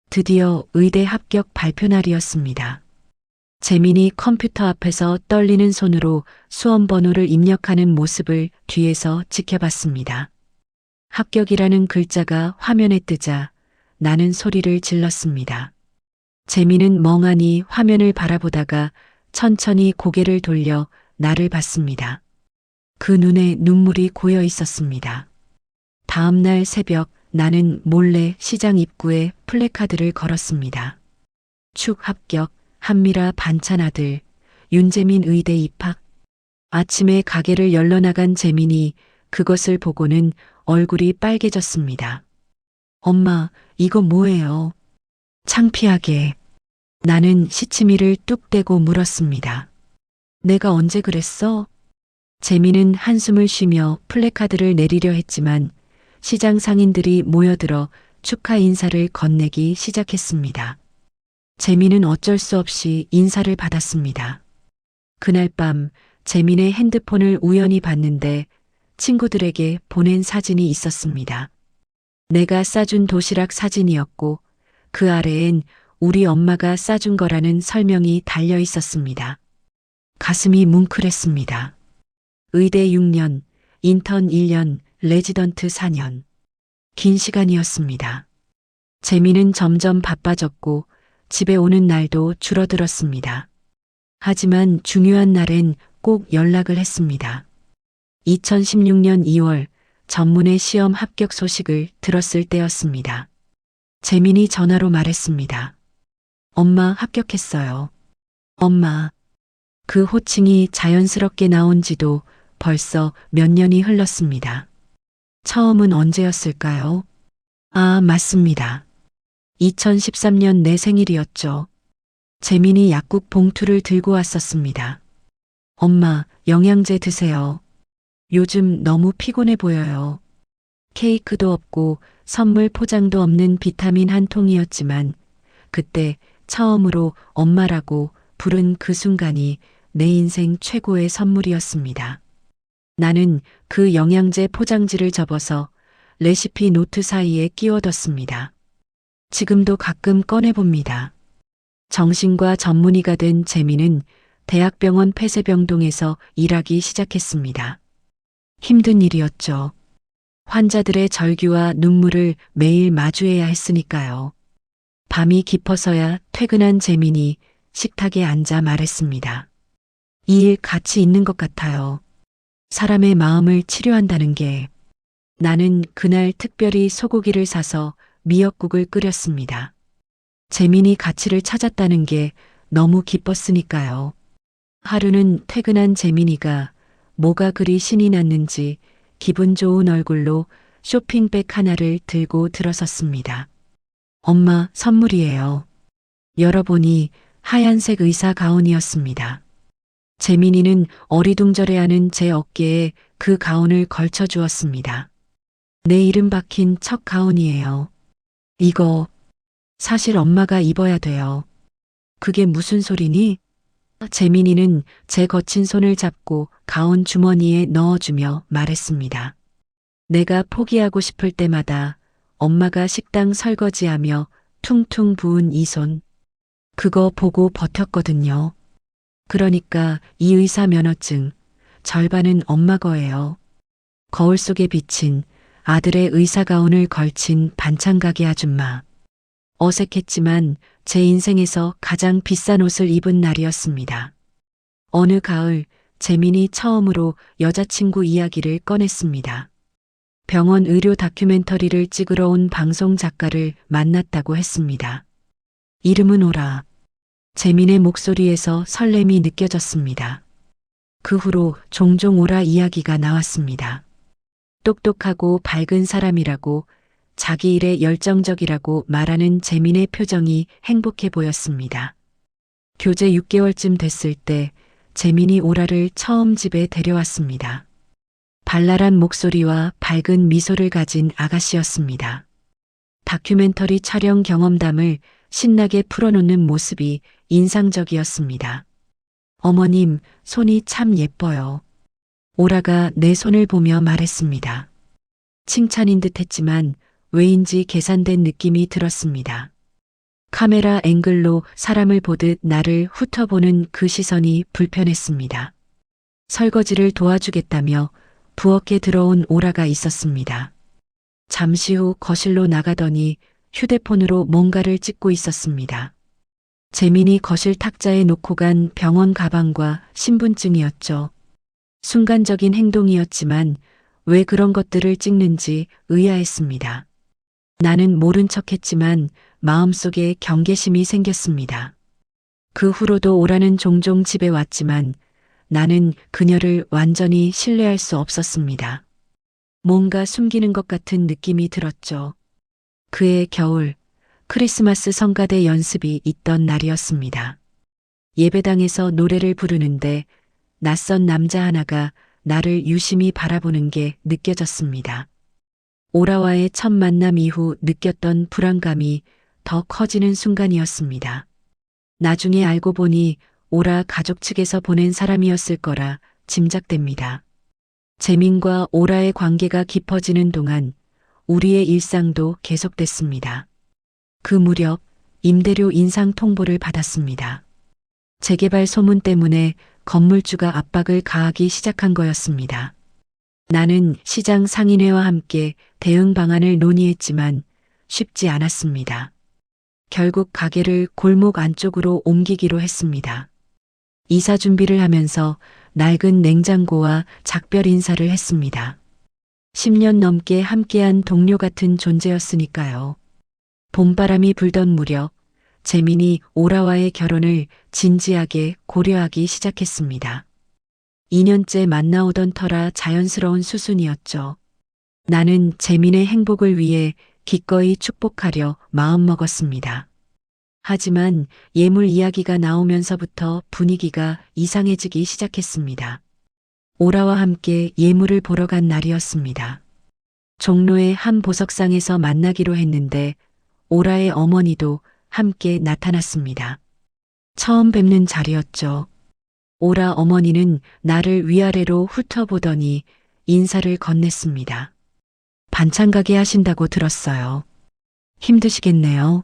드디어 의대 합격 발표 날이었습니다. 재민이 컴퓨터 앞에서 떨리는 손으로 수험 번호를 입력하는 모습을 뒤에서 지켜봤습니다. 합격이라는 글자가 화면에 뜨자 나는 소리를 질렀습니다. 재민은 멍하니 화면을 바라보다가 천천히 고개를 돌려 나를 봤습니다. 그 눈에 눈물이 고여 있었습니다. 다음 날 새벽 나는 몰래 시장 입구에 플래카드를 걸었습니다. 축 합격, 한미라 반찬 아들, 윤재민 의대 입학. 아침에 가게를 열러 나간 재민이 그것을 보고는 얼굴이 빨개졌습니다. 엄마, 이거 뭐예요? 창피하게. 나는 시치미를 뚝 떼고 물었습니다. 내가 언제 그랬어? 재민은 한숨을 쉬며 플래카드를 내리려 했지만 시장 상인들이 모여들어 축하 인사를 건네기 시작했습니다. 재민은 어쩔 수 없이 인사를 받았습니다. 그날 밤 재민의 핸드폰을 우연히 봤는데 친구들에게 보낸 사진이 있었습니다. 내가 싸준 도시락 사진이었고 그 아래엔 우리 엄마가 싸준 거라는 설명이 달려 있었습니다. 가슴이 뭉클했습니다. 의대 6년, 인턴 1년, 레지던트 4년. 긴 시간이었습니다. 재민은 점점 바빠졌고 집에 오는 날도 줄어들었습니다. 하지만 중요한 날엔 꼭 연락을 했습니다. 2016년 2월 전문의 시험 합격 소식을 들었을 때였습니다. 재민이 전화로 말했습니다. 엄마 합격했어요. 엄마. 그 호칭이 자연스럽게 나온 지도 벌써 몇 년이 흘렀습니다. 처음은 언제였을까요? 아, 맞습니다. 2013년 내 생일이었죠. 재민이 약국 봉투를 들고 왔었습니다. 엄마, 영양제 드세요. 요즘 너무 피곤해 보여요. 케이크도 없고 선물 포장도 없는 비타민 한 통이었지만 그때 처음으로 엄마라고 부른 그 순간이 내 인생 최고의 선물이었습니다. 나는 그 영양제 포장지를 접어서 레시피 노트 사이에 끼워뒀습니다. 지금도 가끔 꺼내봅니다. 정신과 전문의가 된 재민은 대학병원 폐쇄병동에서 일하기 시작했습니다. 힘든 일이었죠. 환자들의 절규와 눈물을 매일 마주해야 했으니까요. 밤이 깊어서야 퇴근한 재민이 식탁에 앉아 말했습니다. 이 일 가치 있는 것 같아요. 사람의 마음을 치료한다는 게. 나는 그날 특별히 소고기를 사서 미역국을 끓였습니다. 재민이 가치를 찾았다는 게 너무 기뻤으니까요. 하루는 퇴근한 재민이가 뭐가 그리 신이 났는지 기분 좋은 얼굴로 쇼핑백 하나를 들고 들어섰습니다. 엄마, 선물이에요. 열어보니 하얀색 의사 가운이었습니다. 재민이는 어리둥절해하는 제 어깨에 그 가운을 걸쳐 주었습니다. 내 이름 박힌 첫 가운이에요. 이거 사실 엄마가 입어야 돼요. 그게 무슨 소리니? 재민이는 제 거친 손을 잡고 가운 주머니에 넣어주며 말했습니다. 내가 포기하고 싶을 때마다 엄마가 식당 설거지하며 퉁퉁 부은 이 손. 그거 보고 버텼거든요. 그러니까 이 의사 면허증 절반은 엄마 거예요. 거울 속에 비친 아들의 의사 가운을 걸친 반찬 가게 아줌마. 어색했지만 제 인생에서 가장 비싼 옷을 입은 날이었습니다. 어느 가을 재민이 처음으로 여자친구 이야기를 꺼냈습니다. 병원 의료 다큐멘터리를 찍으러 온 방송 작가를 만났다고 했습니다. 이름은 오라. 재민의 목소리에서 설렘이 느껴졌습니다. 그 후로 종종 오라 이야기가 나왔습니다. 똑똑하고 밝은 사람이라고, 자기 일에 열정적이라고 말하는 재민의 표정이 행복해 보였습니다. 교제 6개월쯤 됐을 때 재민이 오라를 처음 집에 데려왔습니다. 발랄한 목소리와 밝은 미소를 가진 아가씨였습니다. 다큐멘터리 촬영 경험담을 신나게 풀어놓는 모습이 인상적이었습니다. 어머님, 손이 참 예뻐요. 오라가 내 손을 보며 말했습니다. 칭찬인 듯 했지만 왜인지 계산된 느낌이 들었습니다. 카메라 앵글로 사람을 보듯 나를 훑어보는 그 시선이 불편했습니다. 설거지를 도와주겠다며 부엌에 들어온 오라가 있었습니다. 잠시 후 거실로 나가더니 휴대폰으로 뭔가를 찍고 있었습니다. 재민이 거실 탁자에 놓고 간 병원 가방과 신분증이었죠. 순간적인 행동이었지만 왜 그런 것들을 찍는지 의아했습니다. 나는 모른 척했지만 마음속에 경계심이 생겼습니다. 그 후로도 오라는 종종 집에 왔지만 나는 그녀를 완전히 신뢰할 수 없었습니다. 뭔가 숨기는 것 같은 느낌이 들었죠. 그해 겨울, 크리스마스 성가대 연습이 있던 날이었습니다. 예배당에서 노래를 부르는데 낯선 남자 하나가 나를 유심히 바라보는 게 느껴졌습니다. 오라와의 첫 만남 이후 느꼈던 불안감이 더 커지는 순간이었습니다. 나중에 알고 보니 오라 가족 측에서 보낸 사람이었을 거라 짐작됩니다. 재민과 오라의 관계가 깊어지는 동안 우리의 일상도 계속됐습니다. 그 무렵 임대료 인상 통보를 받았습니다. 재개발 소문 때문에 건물주가 압박을 가하기 시작한 거였습니다. 나는 시장 상인회와 함께 대응 방안을 논의했지만 쉽지 않았습니다. 결국 가게를 골목 안쪽으로 옮기기로 했습니다. 이사 준비를 하면서 낡은 냉장고와 작별 인사를 했습니다. 10년 넘게 함께한 동료 같은 존재였으니까요. 봄바람이 불던 무렵 재민이 오라와의 결혼을 진지하게 고려하기 시작했습니다. 2년째 만나오던 터라 자연스러운 수순이었죠. 나는 재민의 행복을 위해 기꺼이 축복하려 마음먹었습니다. 하지만 예물 이야기가 나오면서부터 분위기가 이상해지기 시작했습니다. 오라와 함께 예물을 보러 간 날이었습니다. 종로의 한 보석상에서 만나기로 했는데 오라의 어머니도 함께 나타났습니다. 처음 뵙는 자리였죠. 오라 어머니는 나를 위아래로 훑어보더니 인사를 건넸습니다. 반찬 가게 하신다고 들었어요. 힘드시겠네요.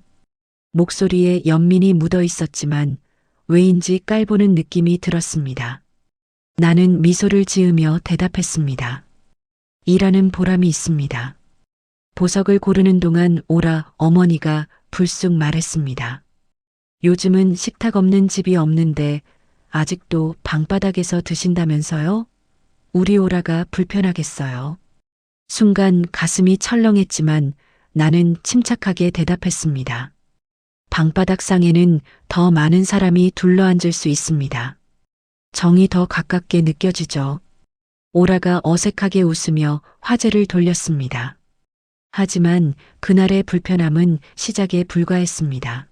목소리에 연민이 묻어 있었지만 왜인지 깔보는 느낌이 들었습니다. 나는 미소를 지으며 대답했습니다. 일하는 보람이 있습니다. 보석을 고르는 동안 오라 어머니가 불쑥 말했습니다. 요즘은 식탁 없는 집이 없는데 아직도 방바닥에서 드신다면서요? 우리 오라가 불편하겠어요. 순간 가슴이 철렁했지만 나는 침착하게 대답했습니다. 방바닥상에는 더 많은 사람이 둘러앉을 수 있습니다. 정이 더 가깝게 느껴지죠. 오라가 어색하게 웃으며 화제를 돌렸습니다. 하지만 그날의 불편함은 시작에 불과했습니다.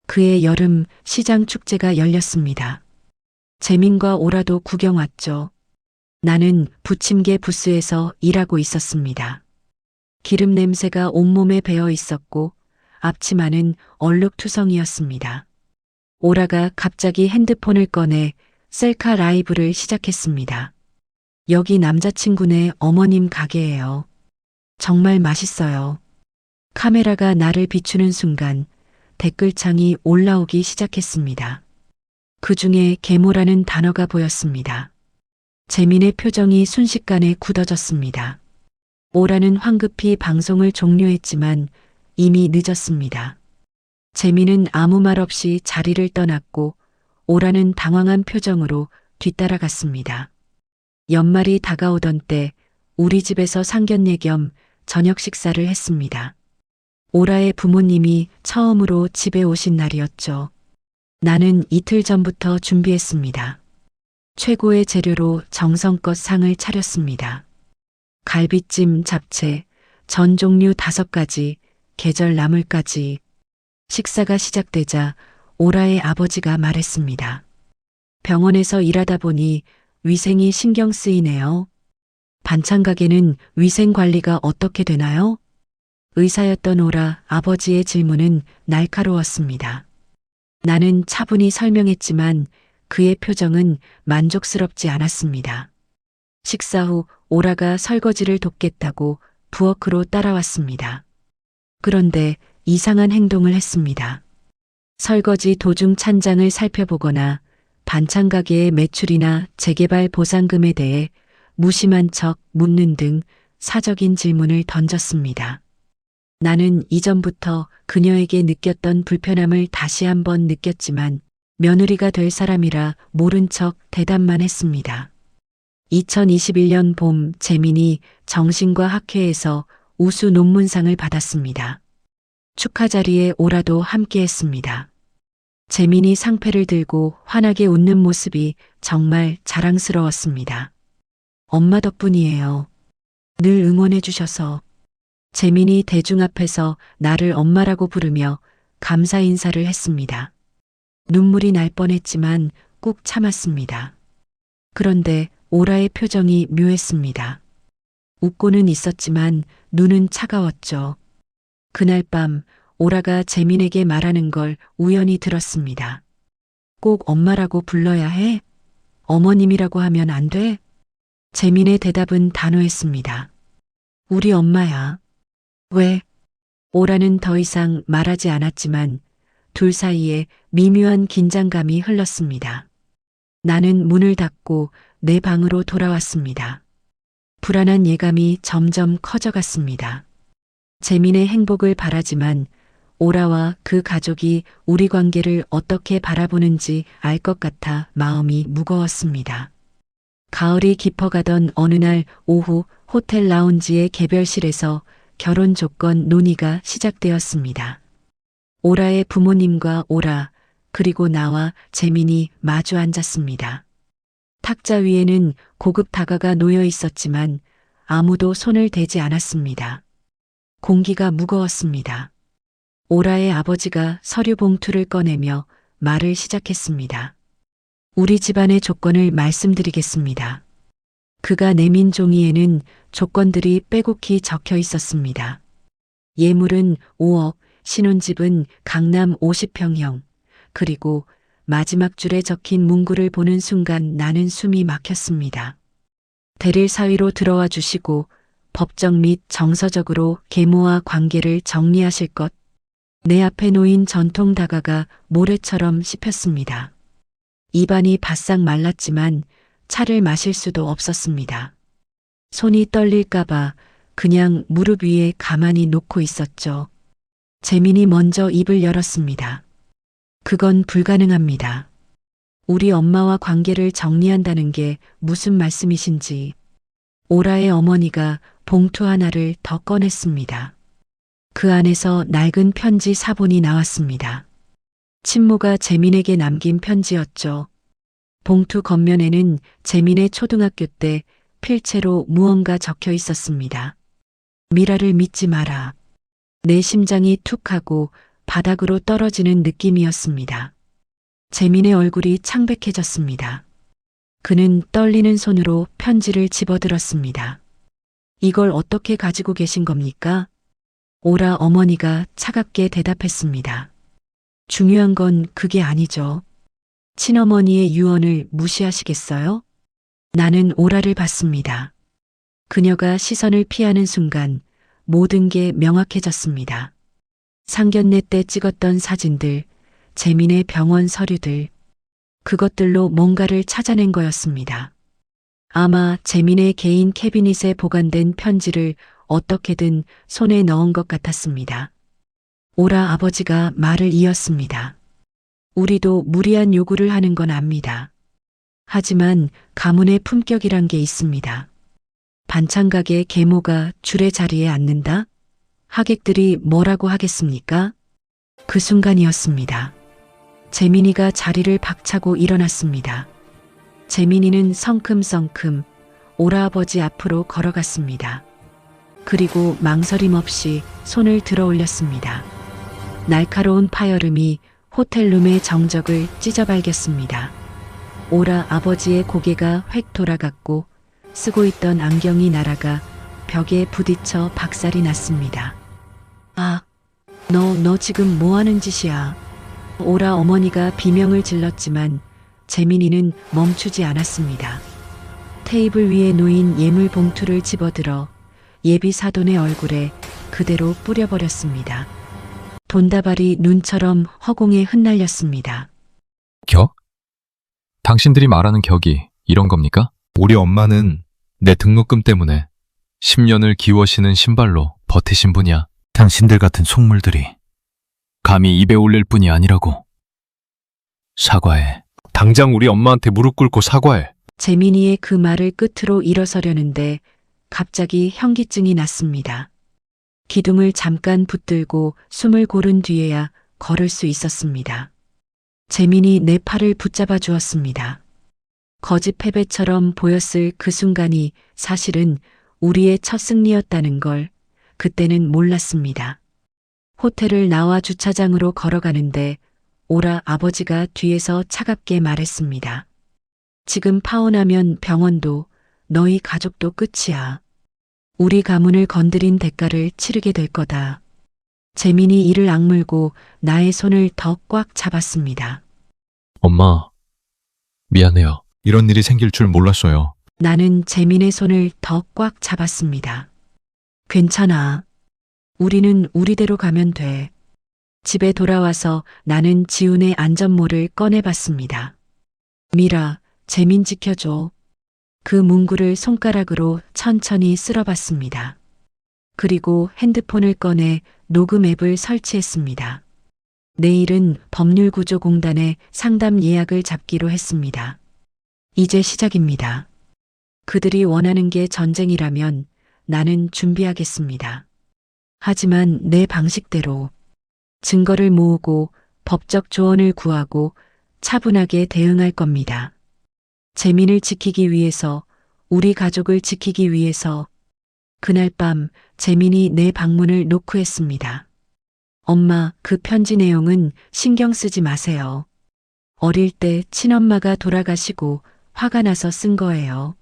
그해 여름 시장 축제가 열렸습니다. 재민과 오라도 구경 왔죠. 나는 부침개 부스에서 일하고 있었습니다. 기름 냄새가 온몸에 배어 있었고 앞치마는 얼룩투성이었습니다. 오라가 갑자기 핸드폰을 꺼내 셀카 라이브를 시작했습니다. 여기 남자친구네 어머님 가게예요. 정말 맛있어요. 카메라가 나를 비추는 순간 댓글창이 올라오기 시작했습니다. 그 중에 계모라는 단어가 보였습니다. 재민의 표정이 순식간에 굳어졌습니다. 오라는 황급히 방송을 종료했지만 이미 늦었습니다. 재민은 아무 말 없이 자리를 떠났고 오라는 당황한 표정으로 뒤따라갔습니다. 연말이 다가오던 때 우리 집에서 상견례 겸 저녁 식사를 했습니다. 오라의 부모님이 처음으로 집에 오신 날이었죠. 나는 이틀 전부터 준비했습니다. 최고의 재료로 정성껏 상을 차렸습니다. 갈비찜, 잡채, 전 종류 5가지, 계절 나물까지. 식사가 시작되자 오라의 아버지가 말했습니다. 병원에서 일하다 보니 위생이 신경 쓰이네요. 반찬 가게는 위생 관리가 어떻게 되나요? 의사였던 오라 아버지의 질문은 날카로웠습니다. 나는 차분히 설명했지만 그의 표정은 만족스럽지 않았습니다. 식사 후 오라가 설거지를 돕겠다고 부엌으로 따라왔습니다. 그런데 이상한 행동을 했습니다. 설거지 도중 찬장을 살펴보거나 반찬 가게의 매출이나 재개발 보상금에 대해 무심한 척 묻는 등 사적인 질문을 던졌습니다. 나는 이전부터 그녀에게 느꼈던 불편함을 다시 한번 느꼈지만 며느리가 될 사람이라 모른 척 대답만 했습니다. 2021년 봄 재민이 정신과 학회에서 우수 논문상을 받았습니다. 축하 자리에 오라도 함께했습니다. 재민이 상패를 들고 환하게 웃는 모습이 정말 자랑스러웠습니다. 엄마 덕분이에요. 늘 응원해 주셔서. 재민이 대중 앞에서 나를 엄마라고 부르며 감사 인사를 했습니다. 눈물이 날 뻔했지만 꾹 참았습니다. 그런데 오라의 표정이 묘했습니다. 웃고는 있었지만 눈은 차가웠죠. 그날 밤 오라가 재민에게 말하는 걸 우연히 들었습니다. 꼭 엄마라고 불러야 해? 어머님이라고 하면 안 돼? 재민의 대답은 단호했습니다. 우리 엄마야. 왜? 오라는 더 이상 말하지 않았지만 둘 사이에 미묘한 긴장감이 흘렀습니다. 나는 문을 닫고 내 방으로 돌아왔습니다. 불안한 예감이 점점 커져갔습니다. 재민의 행복을 바라지만 오라와 그 가족이 우리 관계를 어떻게 바라보는지 알 것 같아 마음이 무거웠습니다. 가을이 깊어가던 어느 날 오후 호텔 라운지의 개별실에서 결혼 조건 논의가 시작되었습니다. 오라의 부모님과 오라, 그리고 나와 재민이 마주 앉았습니다. 탁자 위에는 고급 다가가 놓여 있었지만 아무도 손을 대지 않았습니다. 공기가 무거웠습니다. 오라의 아버지가 서류 봉투를 꺼내며 말을 시작했습니다. 우리 집안의 조건을 말씀드리겠습니다. 그가 내민 종이에는 조건들이 빼곡히 적혀 있었습니다. 예물은 5억, 신혼집은 강남 50평형, 그리고 마지막 줄에 적힌 문구를 보는 순간 나는 숨이 막혔습니다. 대릴 사위로 들어와 주시고 법정 및 정서적으로 계모와 관계를 정리하실 것. 내 앞에 놓인 전통 다가가 모래처럼 씹혔습니다. 입안이 바싹 말랐지만 차를 마실 수도 없었습니다. 손이 떨릴까봐 그냥 무릎 위에 가만히 놓고 있었죠. 재민이 먼저 입을 열었습니다. 그건 불가능합니다. 우리 엄마와 관계를 정리한다는 게 무슨 말씀이신지. 오라의 어머니가 봉투 하나를 더 꺼냈습니다. 그 안에서 낡은 편지 사본이 나왔습니다. 친모가 재민에게 남긴 편지였죠. 봉투 겉면에는 재민의 초등학교 때 필체로 무언가 적혀 있었습니다. 미라를 믿지 마라. 내 심장이 툭 하고 바닥으로 떨어지는 느낌이었습니다. 재민의 얼굴이 창백해졌습니다. 그는 떨리는 손으로 편지를 집어들었습니다. 이걸 어떻게 가지고 계신 겁니까? 오라 어머니가 차갑게 대답했습니다. 중요한 건 그게 아니죠. 친어머니의 유언을 무시하시겠어요? 나는 오라를 봤습니다. 그녀가 시선을 피하는 순간 모든 게 명확해졌습니다. 상견례 때 찍었던 사진들, 재민의 병원 서류들, 그것들로 뭔가를 찾아낸 거였습니다. 아마 재민의 개인 캐비닛에 보관된 편지를 어떻게든 손에 넣은 것 같았습니다. 오라 아버지가 말을 이었습니다. 우리도 무리한 요구를 하는 건 압니다. 하지만 가문의 품격이란 게 있습니다. 반찬 가게 계모가 줄의 자리에 앉는다? 하객들이 뭐라고 하겠습니까? 그 순간이었습니다. 재민이가 자리를 박차고 일어났습니다. 재민이는 성큼성큼 오라아버지 앞으로 걸어갔습니다. 그리고 망설임 없이 손을 들어 올렸습니다. 날카로운 파열음이 호텔룸의 정적을 찢어발겼습니다. 오라 아버지의 고개가 획 돌아갔고 쓰고 있던 안경이 날아가 벽에 부딪혀 박살이 났습니다. 아, 너 지금 뭐 하는 짓이야? 오라 어머니가 비명을 질렀지만 재민이는 멈추지 않았습니다. 테이블 위에 놓인 예물 봉투를 집어들어 예비 사돈의 얼굴에 그대로 뿌려버렸습니다. 돈다발이 눈처럼 허공에 흩날렸습니다. 격? 당신들이 말하는 격이 이런 겁니까? 우리 엄마는 내 등록금 때문에 10년을 기워시는 신발로 버티신 분이야. 당신들 같은 속물들이 감히 입에 올릴 뿐이 아니라고. 사과해. 당장 우리 엄마한테 무릎 꿇고 사과해. 재민이의 그 말을 끝으로 일어서려는데 갑자기 현기증이 났습니다. 기둥을 잠깐 붙들고 숨을 고른 뒤에야 걸을 수 있었습니다. 재민이 내 팔을 붙잡아 주었습니다. 거짓 패배처럼 보였을 그 순간이 사실은 우리의 첫 승리였다는 걸 그때는 몰랐습니다. 호텔을 나와 주차장으로 걸어가는데 오라 아버지가 뒤에서 차갑게 말했습니다. 지금 파혼하면 병원도 너희 가족도 끝이야. 우리 가문을 건드린 대가를 치르게 될 거다. 재민이 이를 악물고 나의 손을 더 꽉 잡았습니다. 엄마, 미안해요. 이런 일이 생길 줄 몰랐어요. 나는 재민의 손을 더 꽉 잡았습니다. 괜찮아. 우리는 우리대로 가면 돼. 집에 돌아와서 나는 지훈의 안전모를 꺼내봤습니다. 미라, 재민 지켜줘. 그 문구를 손가락으로 천천히 쓸어봤습니다. 그리고 핸드폰을 꺼내 녹음 앱을 설치했습니다. 내일은 법률구조공단에 상담 예약을 잡기로 했습니다. 이제 시작입니다. 그들이 원하는 게 전쟁이라면 나는 준비하겠습니다. 하지만 내 방식대로 증거를 모으고 법적 조언을 구하고 차분하게 대응할 겁니다. 재민을 지키기 위해서, 우리 가족을 지키기 위해서. 그날 밤 재민이 내 방문을 노크했습니다. 엄마, 그 편지 내용은 신경 쓰지 마세요. 어릴 때 친엄마가 돌아가시고 화가 나서 쓴 거예요.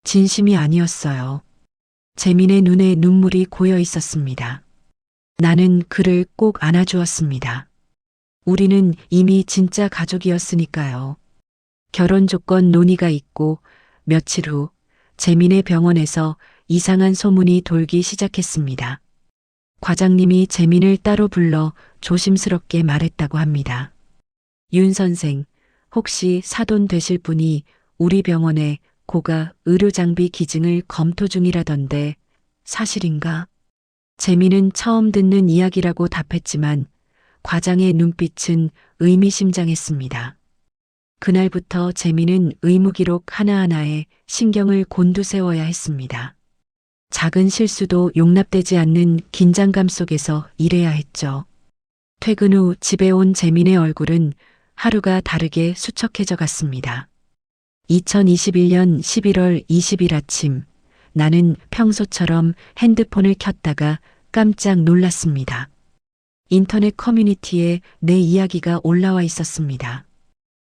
진심이 아니었어요. 재민의 눈에 눈물이 고여 있었습니다. 나는 그를 꼭 안아주었습니다. 우리는 이미 진짜 가족이었으니까요. 결혼 조건 논의가 있고 며칠 후 재민의 병원에서 이상한 소문이 돌기 시작했습니다. 과장님이 재민을 따로 불러 조심스럽게 말했다고 합니다. 윤 선생, 혹시 사돈 되실 분이 우리 병원에 고가 의료장비 기증을 검토 중이라던데 사실인가? 재미는 처음 듣는 이야기라고 답했지만 과장의 눈빛은 의미심장했습니다. 그날부터 재미는 의무기록 하나하나에 신경을 곤두세워야 했습니다. 작은 실수도 용납되지 않는 긴장감 속에서 일해야 했죠. 퇴근 후 집에 온 재민의 얼굴은 하루가 다르게 수척해져 갔습니다. 2021년 11월 20일 아침, 나는 평소처럼 핸드폰을 켰다가 깜짝 놀랐습니다. 인터넷 커뮤니티에 내 이야기가 올라와 있었습니다.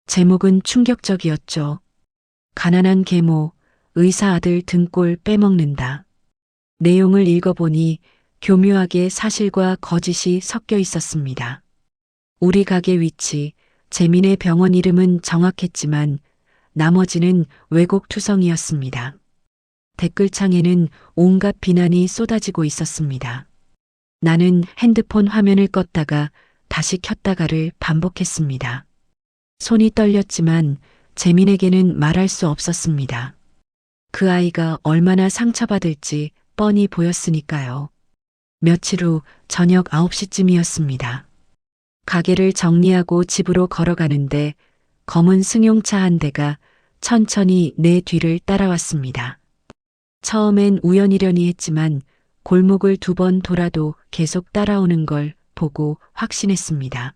제목은 충격적이었죠. 가난한 계모, 의사 아들 등골 빼먹는다. 내용을 읽어보니 교묘하게 사실과 거짓이 섞여 있었습니다. 우리 가게 위치, 재민의 병원 이름은 정확했지만 나머지는 왜곡투성이었습니다. 댓글창에는 온갖 비난이 쏟아지고 있었습니다. 나는 핸드폰 화면을 껐다가 다시 켰다가를 반복했습니다. 손이 떨렸지만 재민에게는 말할 수 없었습니다. 그 아이가 얼마나 상처받을지 뻔히 보였으니까요. 며칠 후 저녁 9시쯤이었습니다. 가게를 정리하고 집으로 걸어가는데 검은 승용차 한 대가 천천히 내 뒤를 따라왔습니다. 처음엔 우연이려니 했지만 골목을 2번 돌아도 계속 따라오는 걸 보고 확신했습니다.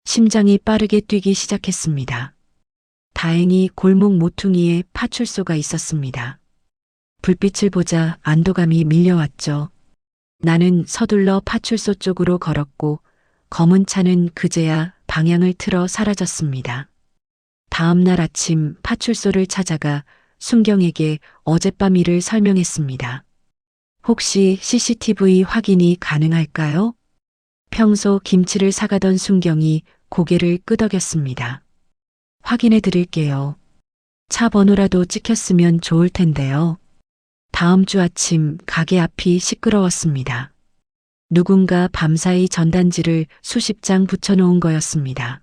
심장이 빠르게 뛰기 시작했습니다. 다행히 골목 모퉁이에 파출소가 있었습니다. 불빛을 보자 안도감이 밀려왔죠. 나는 서둘러 파출소 쪽으로 걸었고 검은 차는 그제야 방향을 틀어 사라졌습니다. 다음 날 아침 파출소를 찾아가 순경에게 어젯밤 일을 설명했습니다. 혹시 CCTV 확인이 가능할까요? 평소 김치를 사가던 순경이 고개를 끄덕였습니다. 확인해 드릴게요. 차 번호라도 찍혔으면 좋을 텐데요. 다음 주 아침 가게 앞이 시끄러웠습니다. 누군가 밤사이 전단지를 수십 장 붙여놓은 거였습니다.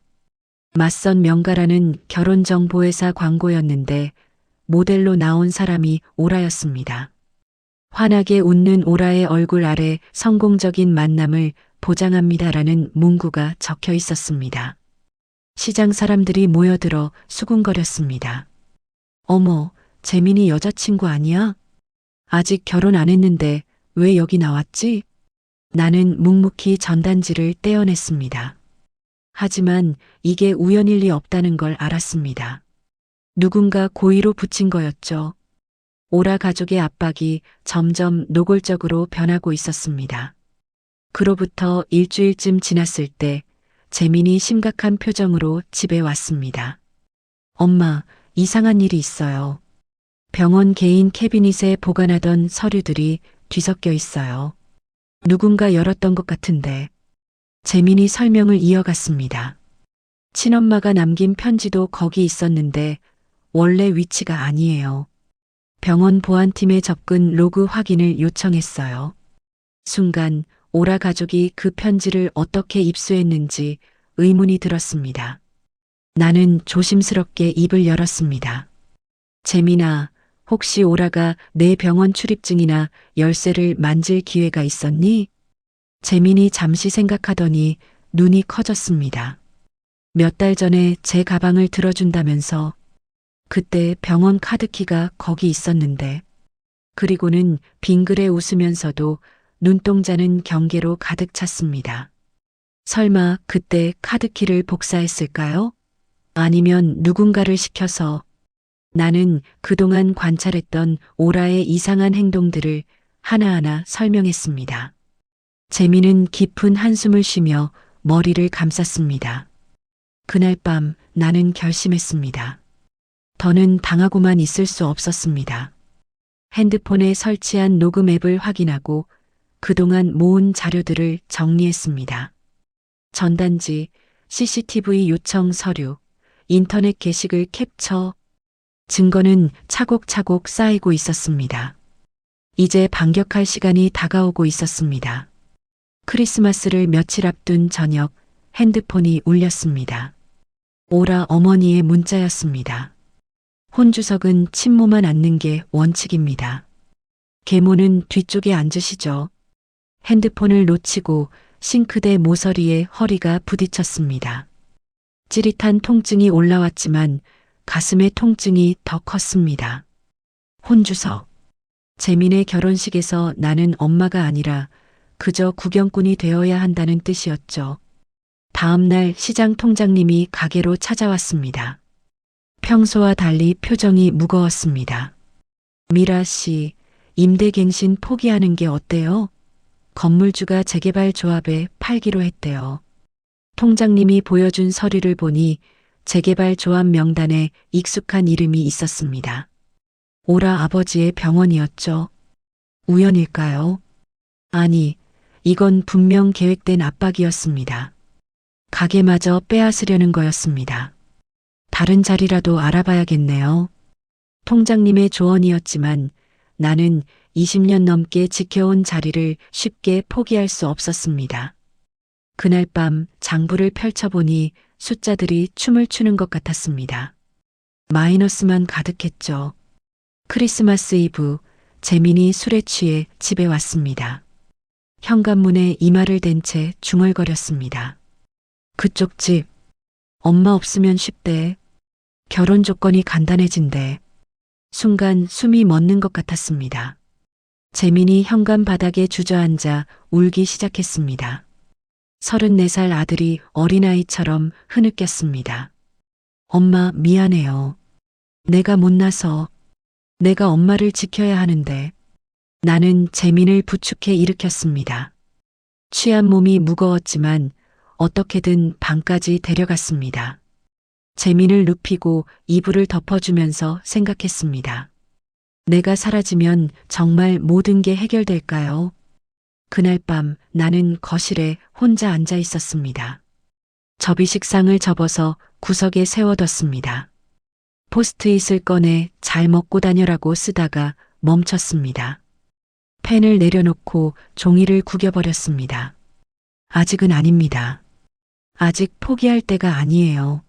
맞선 명가라는 결혼정보회사 광고였는데 모델로 나온 사람이 오라였습니다. 환하게 웃는 오라의 얼굴 아래 성공적인 만남을 보장합니다라는 문구가 적혀 있었습니다. 시장 사람들이 모여들어 수군거렸습니다. 어머, 재민이 여자친구 아니야? 아직 결혼 안 했는데 왜 여기 나왔지? 나는 묵묵히 전단지를 떼어냈습니다. 하지만 이게 우연일 리 없다는 걸 알았습니다. 누군가 고의로 붙인 거였죠. 오라 가족의 압박이 점점 노골적으로 변하고 있었습니다. 그로부터 일주일쯤 지났을 때 재민이 심각한 표정으로 집에 왔습니다. 엄마, 이상한 일이 있어요. 병원 개인 캐비닛에 보관하던 서류들이 뒤섞여 있어요. 누군가 열었던 것 같은데. 재민이 설명을 이어갔습니다. 친엄마가 남긴 편지도 거기 있었는데 원래 위치가 아니에요. 병원 보안팀에 접근 로그 확인을 요청했어요. 순간 오라 가족이 그 편지를 어떻게 입수했는지 의문이 들었습니다. 나는 조심스럽게 입을 열었습니다. 재민아, 혹시 오라가 내 병원 출입증이나 열쇠를 만질 기회가 있었니? 재민이 잠시 생각하더니 눈이 커졌습니다. 몇 달 전에 제 가방을 들어준다면서 그때 병원 카드키가 거기 있었는데 그리고는 빙그레 웃으면서도 눈동자는 경계로 가득 찼습니다. 설마 그때 카드키를 복사했을까요? 아니면 누군가를 시켜서 나는 그동안 관찰했던 오라의 이상한 행동들을 하나하나 설명했습니다. 재민은 깊은 한숨을 쉬며 머리를 감쌌습니다. 그날 밤 나는 결심했습니다. 더는 당하고만 있을 수 없었습니다. 핸드폰에 설치한 녹음 앱을 확인하고 그동안 모은 자료들을 정리했습니다. 전단지, CCTV 요청 서류, 인터넷 게시글 캡처, 증거는 차곡차곡 쌓이고 있었습니다. 이제 반격할 시간이 다가오고 있었습니다. 크리스마스를 며칠 앞둔 저녁 핸드폰이 울렸습니다. 오라 어머니의 문자였습니다. 혼주석은 친모만 앉는 게 원칙입니다. 계모는 뒤쪽에 앉으시죠. 핸드폰을 놓치고 싱크대 모서리에 허리가 부딪혔습니다. 찌릿한 통증이 올라왔지만 가슴의 통증이 더 컸습니다. 혼주석. 재민의 결혼식에서 나는 엄마가 아니라 그저 구경꾼이 되어야 한다는 뜻이었죠. 다음 날 시장 통장님이 가게로 찾아왔습니다. 평소와 달리 표정이 무거웠습니다. 미라 씨, 임대갱신 포기하는 게 어때요? 건물주가 재개발 조합에 팔기로 했대요. 통장님이 보여준 서류를 보니 재개발 조합 명단에 익숙한 이름이 있었습니다. 오라 아버지의 병원이었죠. 우연일까요? 아니, 이건 분명 계획된 압박이었습니다. 가게마저 빼앗으려는 거였습니다. 다른 자리라도 알아봐야겠네요. 통장님의 조언이었지만 나는 20년 넘게 지켜온 자리를 쉽게 포기할 수 없었습니다. 그날 밤 장부를 펼쳐보니 숫자들이 춤을 추는 것 같았습니다. 마이너스만 가득했죠. 크리스마스 이브, 재민이 술에 취해 집에 왔습니다. 현관문에 이마를 댄 채 중얼거렸습니다. 그쪽 집, 엄마 없으면 쉽대. 결혼 조건이 간단해진대. 순간 숨이 멎는 것 같았습니다. 재민이 현관 바닥에 주저앉아 울기 시작했습니다. 34살 아들이 어린아이처럼 흐느꼈습니다. 엄마 미안해요. 내가 못나서. 내가 엄마를 지켜야 하는데. 나는 재민을 부축해 일으켰습니다. 취한 몸이 무거웠지만 어떻게든 방까지 데려갔습니다. 재민을 눕히고 이불을 덮어주면서 생각했습니다. 내가 사라지면 정말 모든 게 해결될까요? 그날 밤 나는 거실에 혼자 앉아 있었습니다. 접이식상을 접어서 구석에 세워뒀습니다. 포스트잇을 꺼내 잘 먹고 다녀라고 쓰다가 멈췄습니다. 펜을 내려놓고 종이를 구겨버렸습니다. 아직은 아닙니다. 아직 포기할 때가 아니에요.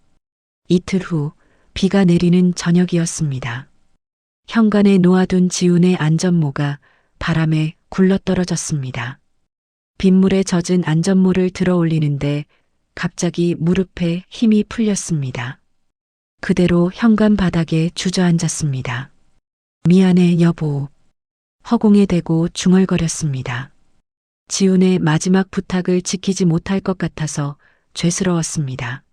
이틀 후 비가 내리는 저녁이었습니다. 현관에 놓아둔 지훈의 안전모가 바람에 굴러떨어졌습니다. 빗물에 젖은 안전모를 들어 올리는데 갑자기 무릎에 힘이 풀렸습니다. 그대로 현관 바닥에 주저앉았습니다. 미안해 여보. 허공에 대고 중얼거렸습니다. 지훈의 마지막 부탁을 지키지 못할 것 같아서 죄스러웠습니다.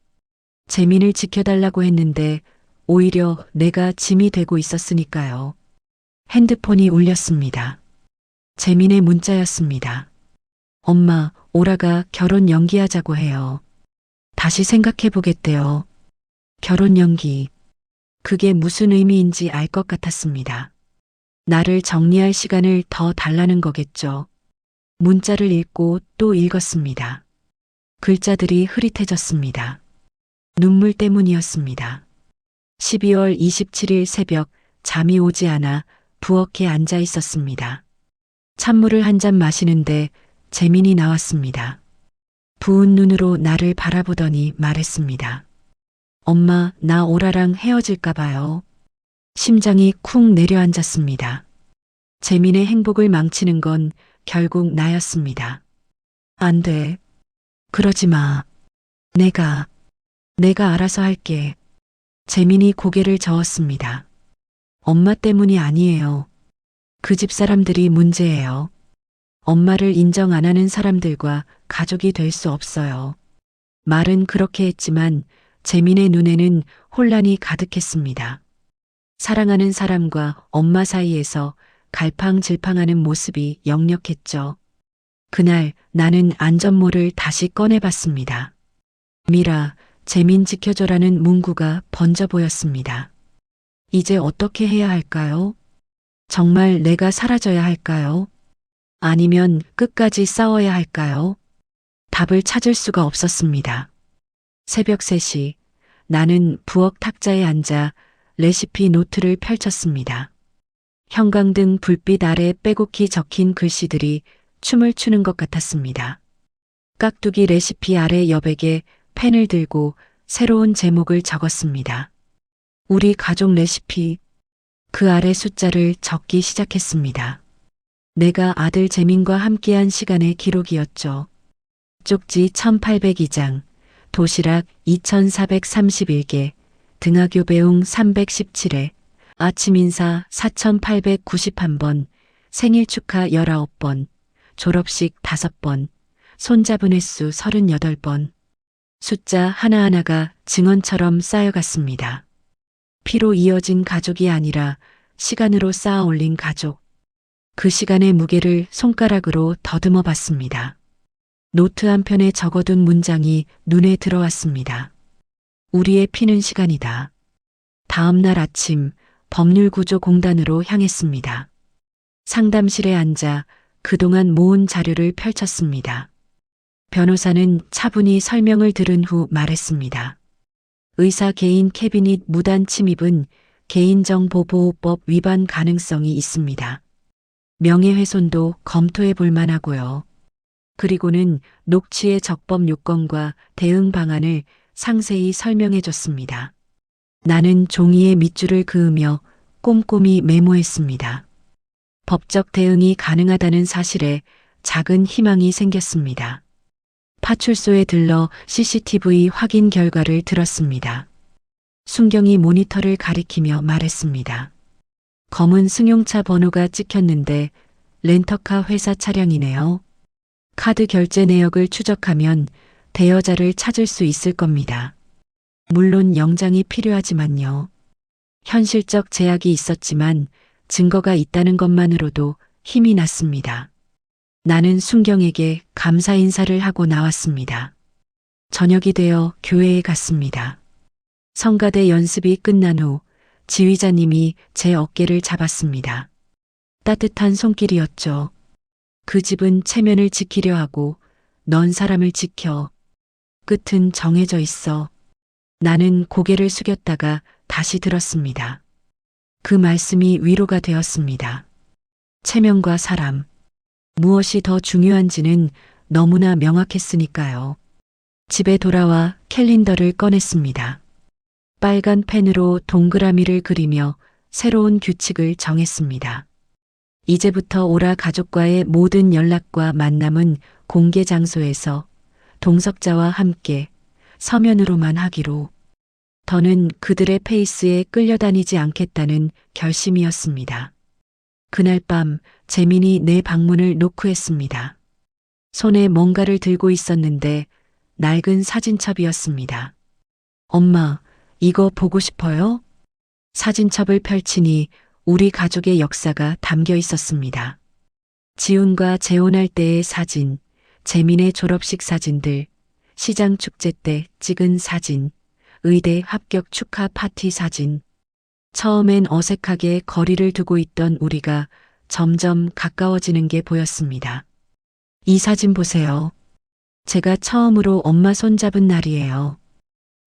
재민을 지켜달라고 했는데 오히려 내가 짐이 되고 있었으니까요. 핸드폰이 울렸습니다. 재민의 문자였습니다. 엄마, 오라가 결혼 연기하자고 해요. 다시 생각해 보겠대요. 결혼 연기. 그게 무슨 의미인지 알 것 같았습니다. 나를 정리할 시간을 더 달라는 거겠죠. 문자를 읽고 또 읽었습니다. 글자들이 흐릿해졌습니다. 눈물 때문이었습니다. 12월 27일 새벽 잠이 오지 않아 부엌에 앉아 있었습니다. 찬물을 한 잔 마시는데 재민이 나왔습니다. 부은 눈으로 나를 바라보더니 말했습니다. 엄마, 나 오라랑 헤어질까 봐요. 심장이 쿵 내려앉았습니다. 재민의 행복을 망치는 건 결국 나였습니다. 안 돼. 그러지 마. 내가 알아서 할게. 재민이 고개를 저었습니다. 엄마 때문이 아니에요. 그 집 사람들이 문제예요. 엄마를 인정 안 하는 사람들과 가족이 될 수 없어요. 말은 그렇게 했지만 재민의 눈에는 혼란이 가득했습니다. 사랑하는 사람과 엄마 사이에서 갈팡질팡하는 모습이 역력했죠. 그날 나는 안전모를 다시 꺼내봤습니다. 미라, 재민 지켜줘라는 문구가 번져 보였습니다. 이제 어떻게 해야 할까요? 정말 내가 사라져야 할까요? 아니면 끝까지 싸워야 할까요? 답을 찾을 수가 없었습니다. 새벽 3시, 나는 부엌 탁자에 앉아 레시피 노트를 펼쳤습니다. 형광등 불빛 아래 빼곡히 적힌 글씨들이 춤을 추는 것 같았습니다. 깍두기 레시피 아래 여백에 펜을 들고 새로운 제목을 적었습니다. 우리 가족 레시피. 그 아래 숫자를 적기 시작했습니다. 내가 아들 재민과 함께한 시간의 기록이었죠. 쪽지 1802장, 도시락 2431개, 등하교 배웅 317회, 아침 인사 4891번, 생일 축하 19번, 졸업식 5번, 손잡은 횟수 38번. 숫자 하나하나가 증언처럼 쌓여갔습니다. 피로 이어진 가족이 아니라 시간으로 쌓아 올린 가족. 그 시간의 무게를 손가락으로 더듬어 봤습니다. 노트 한 편에 적어둔 문장이 눈에 들어왔습니다. 우리의 피는 시간이다. 다음 날 아침 법률구조공단으로 향했습니다. 상담실에 앉아 그동안 모은 자료를 펼쳤습니다. 변호사는 차분히 설명을 들은 후 말했습니다. 의사 개인 캐비닛 무단 침입은 개인정보보호법 위반 가능성이 있습니다. 명예훼손도 검토해 볼 만하고요. 그리고는 녹취의 적법 요건과 대응 방안을 상세히 설명해 줬습니다. 나는 종이에 밑줄을 그으며 꼼꼼히 메모했습니다. 법적 대응이 가능하다는 사실에 작은 희망이 생겼습니다. 파출소에 들러 CCTV 확인 결과를 들었습니다. 순경이 모니터를 가리키며 말했습니다. 검은 승용차 번호가 찍혔는데 렌터카 회사 차량이네요. 카드 결제 내역을 추적하면 대여자를 찾을 수 있을 겁니다. 물론 영장이 필요하지만요. 현실적 제약이 있었지만 증거가 있다는 것만으로도 힘이 났습니다. 나는 순경에게 감사 인사를 하고 나왔습니다. 저녁이 되어 교회에 갔습니다. 성가대 연습이 끝난 후 지휘자님이 제 어깨를 잡았습니다. 따뜻한 손길이었죠. 그 집은 체면을 지키려 하고 넌 사람을 지켜. 끝은 정해져 있어. 나는 고개를 숙였다가 다시 들었습니다. 그 말씀이 위로가 되었습니다. 체면과 사람. 무엇이 더 중요한지는 너무나 명확했으니까요. 집에 돌아와 캘린더를 꺼냈습니다. 빨간 펜으로 동그라미를 그리며 새로운 규칙을 정했습니다. 이제부터 오라 가족과의 모든 연락과 만남은 공개 장소에서 동석자와 함께 서면으로만 하기로. 더는 그들의 페이스에 끌려다니지 않겠다는 결심이었습니다. 그날 밤 재민이 내 방문을 노크했습니다. 손에 뭔가를 들고 있었는데 낡은 사진첩이었습니다. 엄마, 이거 보고 싶어요? 사진첩을 펼치니 우리 가족의 역사가 담겨 있었습니다. 지훈과 재혼할 때의 사진, 재민의 졸업식 사진들, 시장 축제 때 찍은 사진, 의대 합격 축하 파티 사진. 처음엔 어색하게 거리를 두고 있던 우리가 점점 가까워지는 게 보였습니다. 이 사진 보세요. 제가 처음으로 엄마 손잡은 날이에요.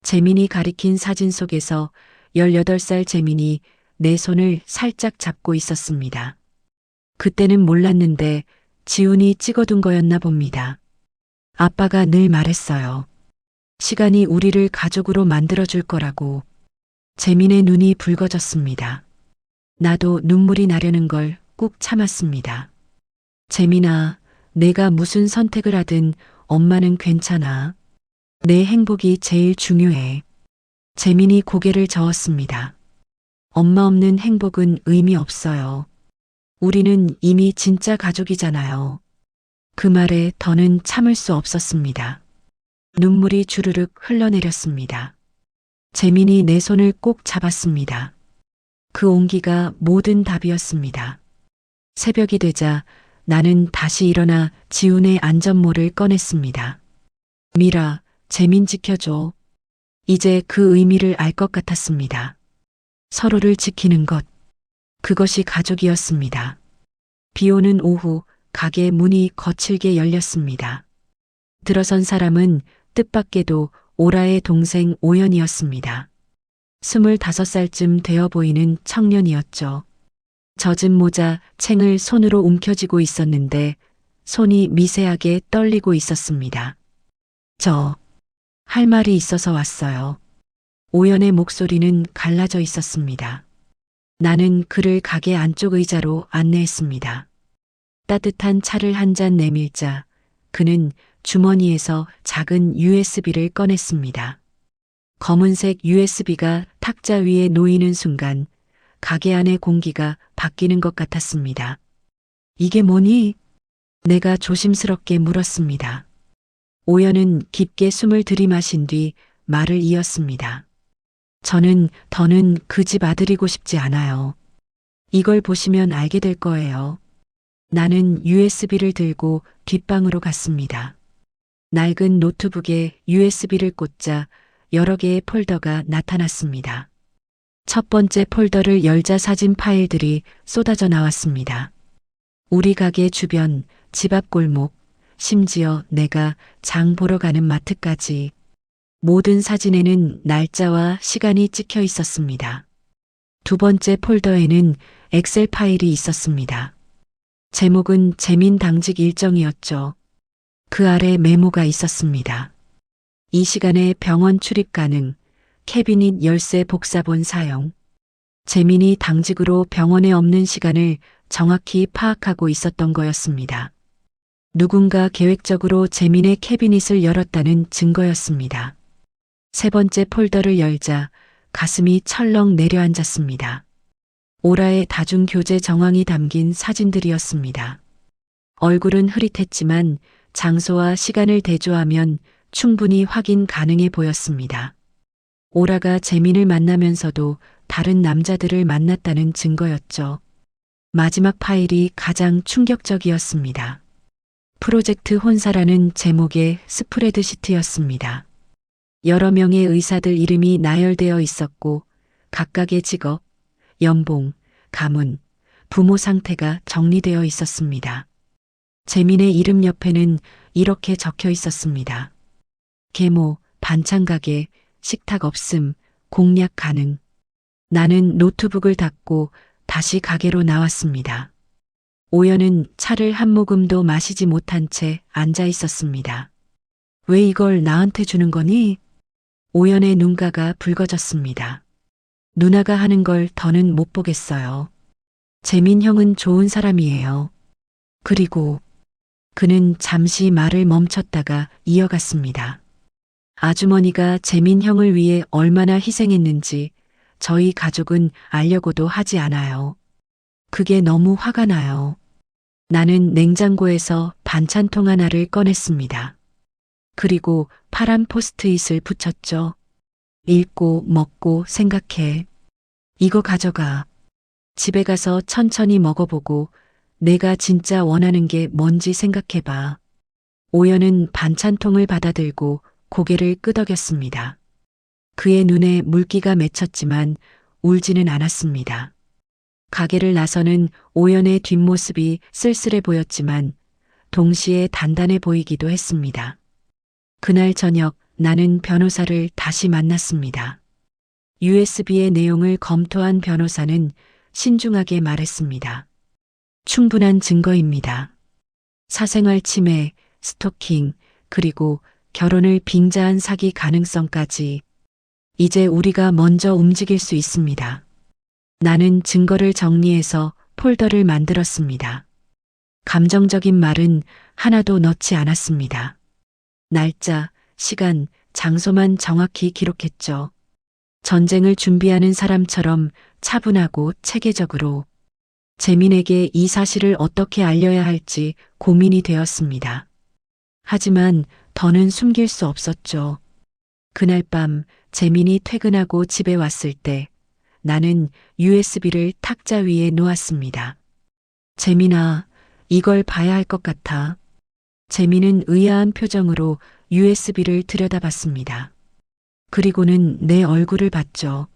재민이 가리킨 사진 속에서 18살 재민이 내 손을 살짝 잡고 있었습니다. 그때는 몰랐는데 지훈이 찍어둔 거였나 봅니다. 아빠가 늘 말했어요. 시간이 우리를 가족으로 만들어줄 거라고. 재민의 눈이 붉어졌습니다. 나도 눈물이 나려는 걸 꾹 참았습니다. 재민아, 내가 무슨 선택을 하든 엄마는 괜찮아. 내 행복이 제일 중요해. 재민이 고개를 저었습니다. 엄마 없는 행복은 의미 없어요. 우리는 이미 진짜 가족이잖아요. 그 말에 더는 참을 수 없었습니다. 눈물이 주르륵 흘러내렸습니다. 재민이 내 손을 꼭 잡았습니다. 그 온기가 모든 답이었습니다. 새벽이 되자 나는 다시 일어나 지훈의 안전모를 꺼냈습니다. 미라, 재민 지켜줘. 이제 그 의미를 알 것 같았습니다. 서로를 지키는 것. 그것이 가족이었습니다. 비 오는 오후 가게 문이 거칠게 열렸습니다. 들어선 사람은 뜻밖에도 오라의 동생 오연이었습니다. 25살쯤 되어 보이는 청년이었죠. 젖은 모자, 챙을 손으로 움켜쥐고 있었는데 손이 미세하게 떨리고 있었습니다. 할 말이 있어서 왔어요. 오연의 목소리는 갈라져 있었습니다. 나는 그를 가게 안쪽 의자로 안내했습니다. 따뜻한 차를 한 잔 내밀자 그는 주머니에서 작은 USB를 꺼냈습니다. 검은색 USB가 탁자 위에 놓이는 순간 가게 안의 공기가 바뀌는 것 같았습니다. 이게 뭐니? 내가 조심스럽게 물었습니다. 오연은 깊게 숨을 들이마신 뒤 말을 이었습니다. 더는 그 집 아들이고 싶지 않아요. 이걸 보시면 알게 될 거예요. 나는 USB를 들고 뒷방으로 갔습니다. 낡은 노트북에 USB를 꽂자 여러 개의 폴더가 나타났습니다. 첫 번째 폴더를 열자 사진 파일들이 쏟아져 나왔습니다. 우리 가게 주변, 집 앞 골목, 심지어 내가 장 보러 가는 마트까지 모든 사진에는 날짜와 시간이 찍혀 있었습니다. 두 번째 폴더에는 엑셀 파일이 있었습니다. 제목은 재민 당직 일정이었죠. 그 아래 메모가 있었습니다. 이 시간에 병원 출입 가능, 캐비닛 열쇠 복사본 사용. 재민이 당직으로 병원에 없는 시간을 정확히 파악하고 있었던 거였습니다. 누군가 계획적으로 재민의 캐비닛을 열었다는 증거였습니다. 세 번째 폴더를 열자 가슴이 철렁 내려앉았습니다. 오라의 다중교제 정황이 담긴 사진들이었습니다. 얼굴은 흐릿했지만 장소와 시간을 대조하면 충분히 확인 가능해 보였습니다. 오라가 재민을 만나면서도 다른 남자들을 만났다는 증거였죠. 마지막 파일이 가장 충격적이었습니다. 프로젝트 혼사라는 제목의 스프레드시트였습니다. 여러 명의 의사들 이름이 나열되어 있었고 각각의 직업, 연봉, 가문, 부모 상태가 정리되어 있었습니다. 재민의 이름 옆에는 이렇게 적혀 있었습니다. 계모, 반찬 가게, 식탁 없음, 공략 가능. 나는 노트북을 닫고 다시 가게로 나왔습니다. 오연은 차를 한 모금도 마시지 못한 채 앉아 있었습니다. 왜 이걸 나한테 주는 거니? 오연의 눈가가 붉어졌습니다. 누나가 하는 걸 더는 못 보겠어요. 재민 형은 좋은 사람이에요. 그리고 그는 잠시 말을 멈췄다가 이어갔습니다. 아주머니가 재민 형을 위해 얼마나 희생했는지 저희 가족은 알려고도 하지 않아요. 그게 너무 화가 나요. 나는 냉장고에서 반찬통 하나를 꺼냈습니다. 그리고 파란 포스트잇을 붙였죠. 읽고 먹고 생각해. 이거 가져가. 집에 가서 천천히 먹어보고 내가 진짜 원하는 게 뭔지 생각해봐. 오연은 반찬통을 받아들고 고개를 끄덕였습니다. 그의 눈에 물기가 맺혔지만 울지는 않았습니다. 가게를 나서는 오연의 뒷모습이 쓸쓸해 보였지만 동시에 단단해 보이기도 했습니다. 그날 저녁 나는 변호사를 다시 만났습니다. USB의 내용을 검토한 변호사는 신중하게 말했습니다. 충분한 증거입니다. 사생활 침해, 스토킹, 그리고 결혼을 빙자한 사기 가능성까지 이제 우리가 먼저 움직일 수 있습니다. 나는 증거를 정리해서 폴더를 만들었습니다. 감정적인 말은 하나도 넣지 않았습니다. 날짜, 시간, 장소만 정확히 기록했죠. 전쟁을 준비하는 사람처럼 차분하고 체계적으로 재민에게 이 사실을 어떻게 알려야 할지 고민이 되었습니다. 하지만 더는 숨길 수 없었죠. 그날 밤 재민이 퇴근하고 집에 왔을 때 나는 USB를 탁자 위에 놓았습니다. 재민아, 이걸 봐야 할 것 같아. 재민은 의아한 표정으로 USB를 들여다봤습니다. 그리고는 내 얼굴을 봤죠.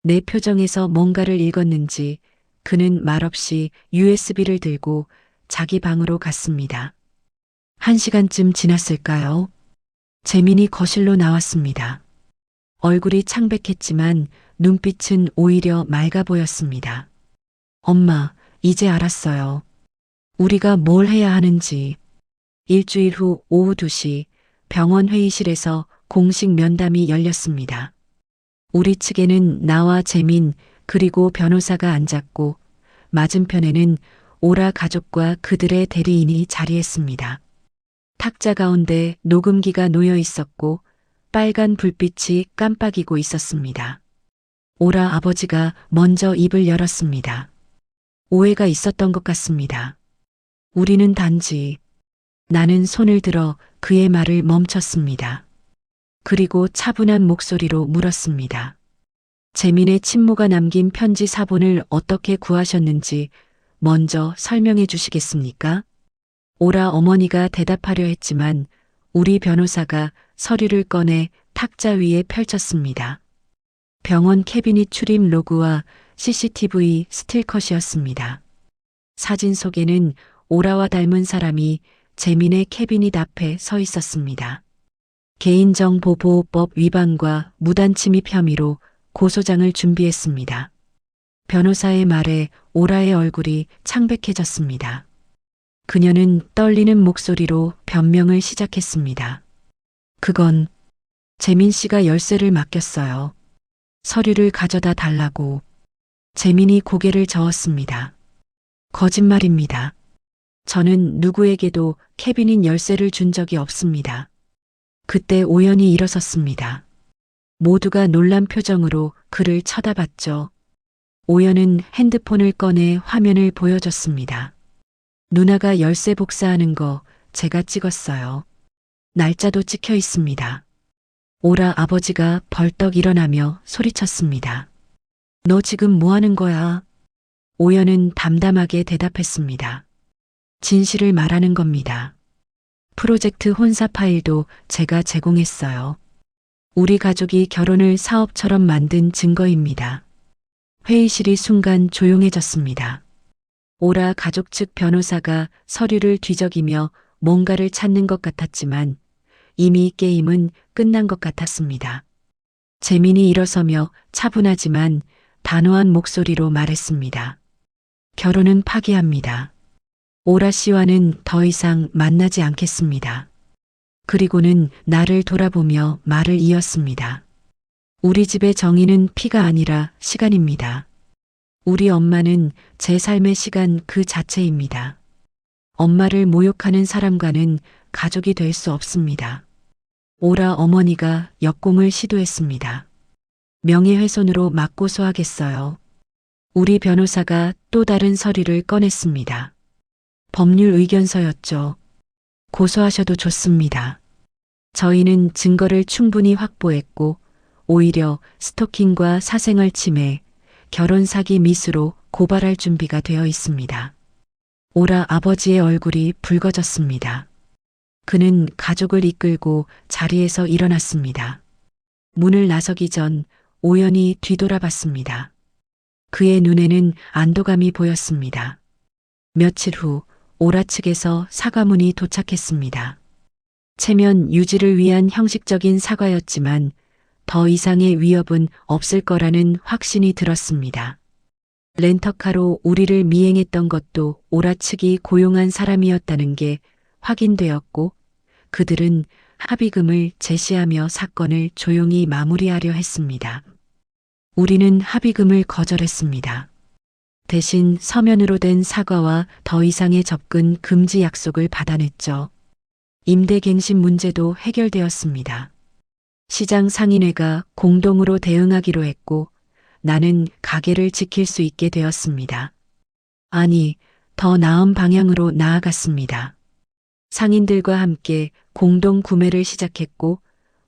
내 표정에서 뭔가를 읽었는지 그는 말없이 USB를 들고 자기 방으로 갔습니다. 1시간쯤 지났을까요? 재민이 거실로 나왔습니다. 얼굴이 창백했지만 눈빛은 오히려 맑아 보였습니다. 엄마, 이제 알았어요. 우리가 뭘 해야 하는지. 일주일 후 오후 2시 병원 회의실에서 공식 면담이 열렸습니다. 우리 측에는 나와 재민 그리고 변호사가 앉았고 맞은편에는 오라 가족과 그들의 대리인이 자리했습니다. 탁자 가운데 녹음기가 놓여 있었고 빨간 불빛이 깜빡이고 있었습니다. 오라 아버지가 먼저 입을 열었습니다. 오해가 있었던 것 같습니다. 우리는 단지 나는 손을 들어 그의 말을 멈췄습니다. 그리고 차분한 목소리로 물었습니다. 재민의 친모가 남긴 편지 사본을 어떻게 구하셨는지 먼저 설명해 주시겠습니까? 오라 어머니가 대답하려 했지만 우리 변호사가 서류를 꺼내 탁자 위에 펼쳤습니다. 병원 캐비닛 출입 로그와 CCTV 스틸컷이었습니다. 사진 속에는 오라와 닮은 사람이 재민의 캐비닛 앞에 서 있었습니다. 개인정보보호법 위반과 무단침입 혐의로 고소장을 준비했습니다. 변호사의 말에 오라의 얼굴이 창백해졌습니다. 그녀는 떨리는 목소리로 변명을 시작했습니다. 그건 재민 씨가 열쇠를 맡겼어요. 서류를 가져다 달라고. 재민이 고개를 저었습니다. 거짓말입니다. 저는 누구에게도 캐비닛 열쇠를 준 적이 없습니다. 그때 오연이 일어섰습니다. 모두가 놀란 표정으로 그를 쳐다봤죠. 오연은 핸드폰을 꺼내 화면을 보여줬습니다. 누나가 열쇠 복사하는 거 제가 찍었어요. 날짜도 찍혀 있습니다. 오라 아버지가 벌떡 일어나며 소리쳤습니다. 너 지금 뭐 하는 거야? 오연은 담담하게 대답했습니다. 진실을 말하는 겁니다. 프로젝트 혼사 파일도 제가 제공했어요. 우리 가족이 결혼을 사업처럼 만든 증거입니다. 회의실이 순간 조용해졌습니다. 오라 가족 측 변호사가 서류를 뒤적이며 뭔가를 찾는 것 같았지만 이미 게임은 끝난 것 같았습니다. 재민이 일어서며 차분하지만 단호한 목소리로 말했습니다. 결혼은 파기합니다. 오라 씨와는 더 이상 만나지 않겠습니다. 그리고는 나를 돌아보며 말을 이었습니다. 우리 집의 정의는 피가 아니라 시간입니다. 우리 엄마는 제 삶의 시간 그 자체입니다. 엄마를 모욕하는 사람과는 가족이 될 수 없습니다. 오라 어머니가 역공을 시도했습니다. 명예훼손으로 맞고소하겠어요. 우리 변호사가 또 다른 서류를 꺼냈습니다. 법률 의견서였죠. 고소하셔도 좋습니다. 저희는 증거를 충분히 확보했고 오히려 스토킹과 사생활 침해, 결혼 사기 미수로 고발할 준비가 되어 있습니다. 오라 아버지의 얼굴이 붉어졌습니다. 그는 가족을 이끌고 자리에서 일어났습니다. 문을 나서기 전 오연이 뒤돌아봤습니다. 그의 눈에는 안도감이 보였습니다. 며칠 후 오라 측에서 사과문이 도착했습니다. 체면 유지를 위한 형식적인 사과였지만 더 이상의 위협은 없을 거라는 확신이 들었습니다. 렌터카로 우리를 미행했던 것도 오라 측이 고용한 사람이었다는 게 확인되었고 그들은 합의금을 제시하며 사건을 조용히 마무리하려 했습니다. 우리는 합의금을 거절했습니다. 대신 서면으로 된 사과와 더 이상의 접근 금지 약속을 받아냈죠. 임대갱신 문제도 해결되었습니다. 시장 상인회가 공동으로 대응하기로 했고 나는 가게를 지킬 수 있게 되었습니다. 아니, 더 나은 방향으로 나아갔습니다. 상인들과 함께 공동 구매를 시작했고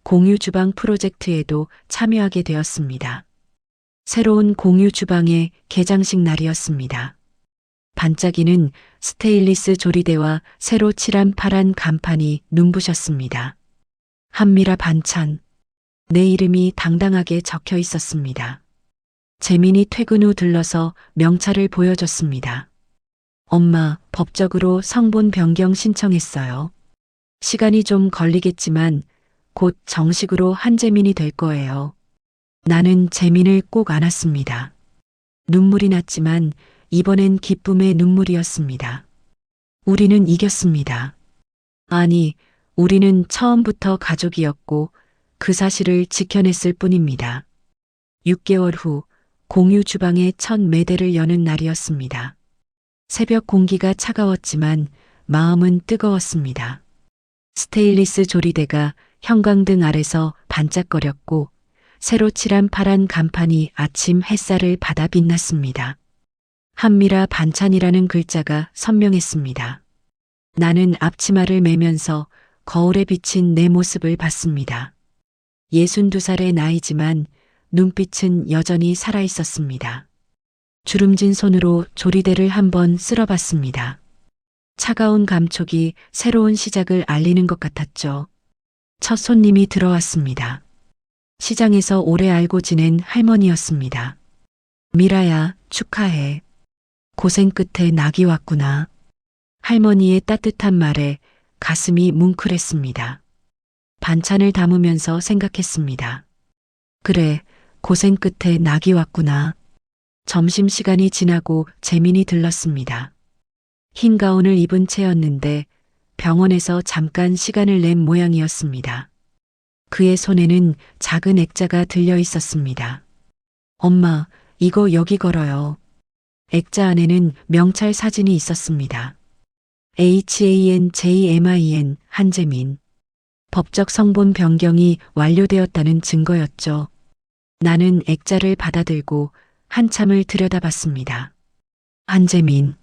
공유 주방 프로젝트에도 참여하게 되었습니다. 새로운 공유 주방의 개장식 날이었습니다. 반짝이는 스테인리스 조리대와 새로 칠한 파란 간판이 눈부셨습니다. 한미라 반찬. 내 이름이 당당하게 적혀 있었습니다. 재민이 퇴근 후 들러서 명찰을 보여줬습니다. 엄마, 법적으로 성본 변경 신청했어요. 시간이 좀 걸리겠지만 곧 정식으로 한재민이 될 거예요. 나는 재민을 꼭 안았습니다. 눈물이 났지만 이번엔 기쁨의 눈물이었습니다. 우리는 이겼습니다. 아니, 우리는 처음부터 가족이었고 그 사실을 지켜냈을 뿐입니다. 6개월 후 공유 주방의 첫 매대를 여는 날이었습니다. 새벽 공기가 차가웠지만 마음은 뜨거웠습니다. 스테인리스 조리대가 형광등 아래서 반짝거렸고 새로 칠한 파란 간판이 아침 햇살을 받아 빛났습니다. 한미라 반찬이라는 글자가 선명했습니다. 나는 앞치마를 매면서 거울에 비친 내 모습을 봤습니다. 62살의 나이지만 눈빛은 여전히 살아있었습니다. 주름진 손으로 조리대를 한번 쓸어봤습니다. 차가운 감촉이 새로운 시작을 알리는 것 같았죠. 첫 손님이 들어왔습니다. 시장에서 오래 알고 지낸 할머니였습니다. 미라야, 축하해. 고생 끝에 낙이 왔구나. 할머니의 따뜻한 말에 가슴이 뭉클했습니다. 반찬을 담으면서 생각했습니다. 그래, 고생 끝에 낙이 왔구나. 점심시간이 지나고 재민이 들렀습니다. 흰 가운을 입은 채였는데 병원에서 잠깐 시간을 낸 모양이었습니다. 그의 손에는 작은 액자가 들려 있었습니다. 엄마, 이거 여기 걸어요. 액자 안에는 명찰 사진이 있었습니다. HANJMIN 한재민. 법적 성본 변경이 완료되었다는 증거였죠. 나는 액자를 받아들고 한참을 들여다봤습니다. 한재민.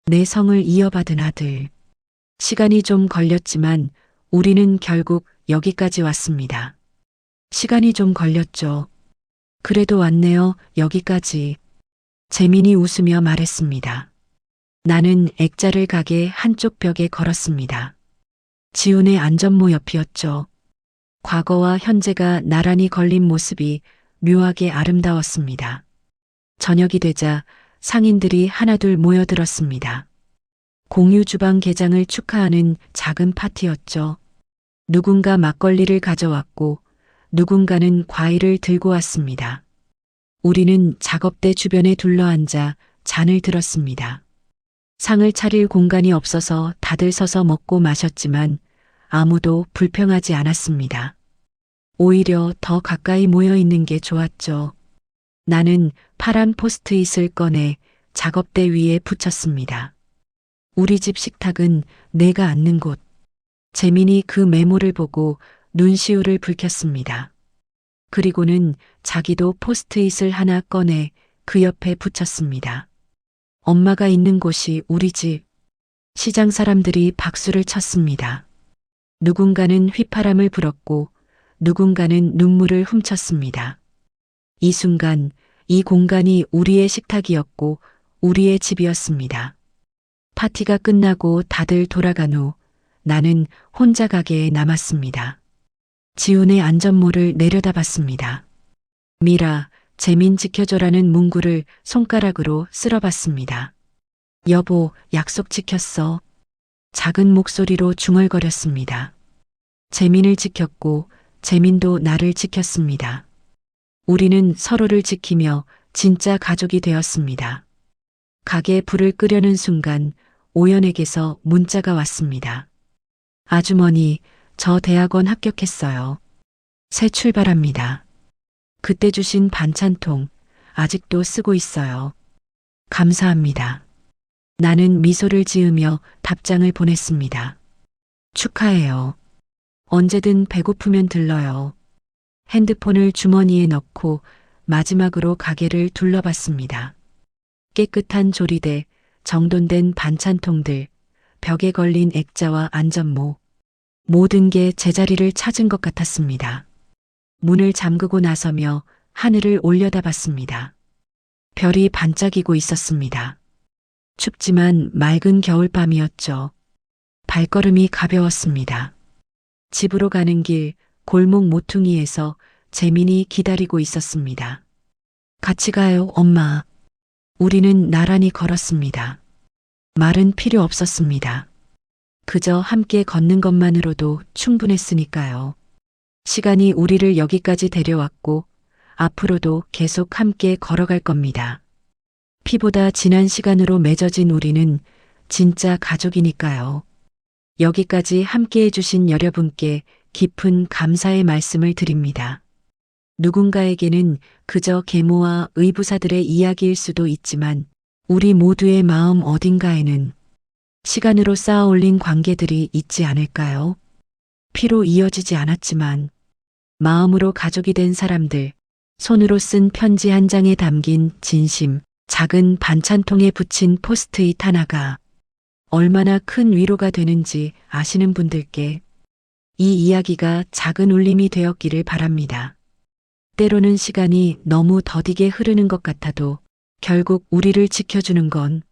내 성을 이어받은 아들. 시간이 좀 걸렸지만 우리는 결국 여기까지 왔습니다. 시간이 좀 걸렸죠. 그래도 왔네요, 여기까지. 재민이 웃으며 말했습니다. 나는 액자를 가게 한쪽 벽에 걸었습니다. 지훈의 안전모 옆이었죠. 과거와 현재가 나란히 걸린 모습이 묘하게 아름다웠습니다. 저녁이 되자 상인들이 하나둘 모여들었습니다. 공유 주방 개장을 축하하는 작은 파티였죠. 누군가 막걸리를 가져왔고 누군가는 과일을 들고 왔습니다. 우리는 작업대 주변에 둘러앉아 잔을 들었습니다. 상을 차릴 공간이 없어서 다들 서서 먹고 마셨지만 아무도 불평하지 않았습니다. 오히려 더 가까이 모여 있는 게 좋았죠. 나는 파란 포스트잇을 꺼내 작업대 위에 붙였습니다. 우리 집 식탁은 내가 앉는 곳. 재민이 그 메모를 보고 눈시울을 붉혔습니다. 그리고는 자기도 포스트잇을 하나 꺼내 그 옆에 붙였습니다. 엄마가 있는 곳이 우리 집. 시장 사람들이 박수를 쳤습니다. 누군가는 휘파람을 불었고 누군가는 눈물을 훔쳤습니다. 이 순간 이 공간이 우리의 식탁이었고 우리의 집이었습니다. 파티가 끝나고 다들 돌아간 후 나는 혼자 가게에 남았습니다. 지훈의 안전모를 내려다봤습니다. 미라, 재민 지켜줘라는 문구를 손가락으로 쓸어봤습니다. 여보, 약속 지켰어. 작은 목소리로 중얼거렸습니다. 재민을 지켰고 재민도 나를 지켰습니다. 우리는 서로를 지키며 진짜 가족이 되었습니다. 가게에 불을 끄려는 순간 오연에게서 문자가 왔습니다. 아주머니, 저 대학원 합격했어요. 새 출발합니다. 그때 주신 반찬통 아직도 쓰고 있어요. 감사합니다. 나는 미소를 지으며 답장을 보냈습니다. 축하해요. 언제든 배고프면 들러요. 핸드폰을 주머니에 넣고 마지막으로 가게를 둘러봤습니다. 깨끗한 조리대, 정돈된 반찬통들, 벽에 걸린 액자와 안전모. 모든 게 제자리를 찾은 것 같았습니다. 문을 잠그고 나서며 하늘을 올려다봤습니다. 별이 반짝이고 있었습니다. 춥지만 맑은 겨울밤이었죠. 발걸음이 가벼웠습니다. 집으로 가는 길 골목 모퉁이에서 재민이 기다리고 있었습니다. 같이 가요, 엄마. 우리는 나란히 걸었습니다. 말은 필요 없었습니다. 그저 함께 걷는 것만으로도 충분했으니까요. 시간이 우리를 여기까지 데려왔고 앞으로도 계속 함께 걸어갈 겁니다. 피보다 진한 시간으로 맺어진 우리는 진짜 가족이니까요. 여기까지 함께 해주신 여러분께 깊은 감사의 말씀을 드립니다. 누군가에게는 그저 계모와 의부사들의 이야기일 수도 있지만 우리 모두의 마음 어딘가에는 시간으로 쌓아 올린 관계들이 있지 않을까요? 피로 이어지지 않았지만 마음으로 가족이 된 사람들, 손으로 쓴 편지 한 장에 담긴 진심, 작은 반찬통에 붙인 포스트잇 하나가 얼마나 큰 위로가 되는지 아시는 분들께 이 이야기가 작은 울림이 되었기를 바랍니다. 때로는 시간이 너무 더디게 흐르는 것 같아도 결국 우리를 지켜주는 건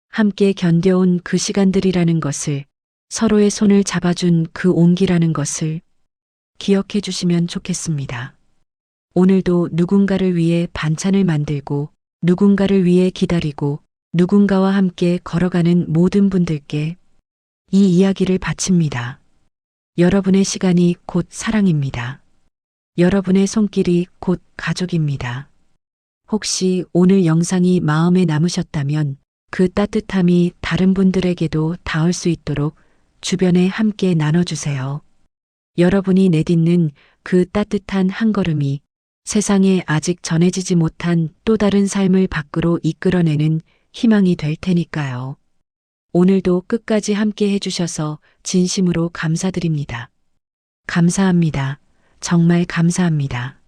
함께 견뎌온 그 시간들이라는 것을, 서로의 손을 잡아준 그 온기라는 것을 기억해 주시면 좋겠습니다. 오늘도 누군가를 위해 반찬을 만들고 누군가를 위해 기다리고 누군가와 함께 걸어가는 모든 분들께 이 이야기를 바칩니다. 여러분의 시간이 곧 사랑입니다. 여러분의 손길이 곧 가족입니다. 혹시 오늘 영상이 마음에 남으셨다면 그 따뜻함이 다른 분들에게도 닿을 수 있도록 주변에 함께 나눠주세요. 여러분이 내딛는 그 따뜻한 한 걸음이 세상에 아직 전해지지 못한 또 다른 삶을 밖으로 이끌어내는 희망이 될 테니까요. 오늘도 끝까지 함께 해주셔서 진심으로 감사드립니다. 감사합니다. 정말 감사합니다.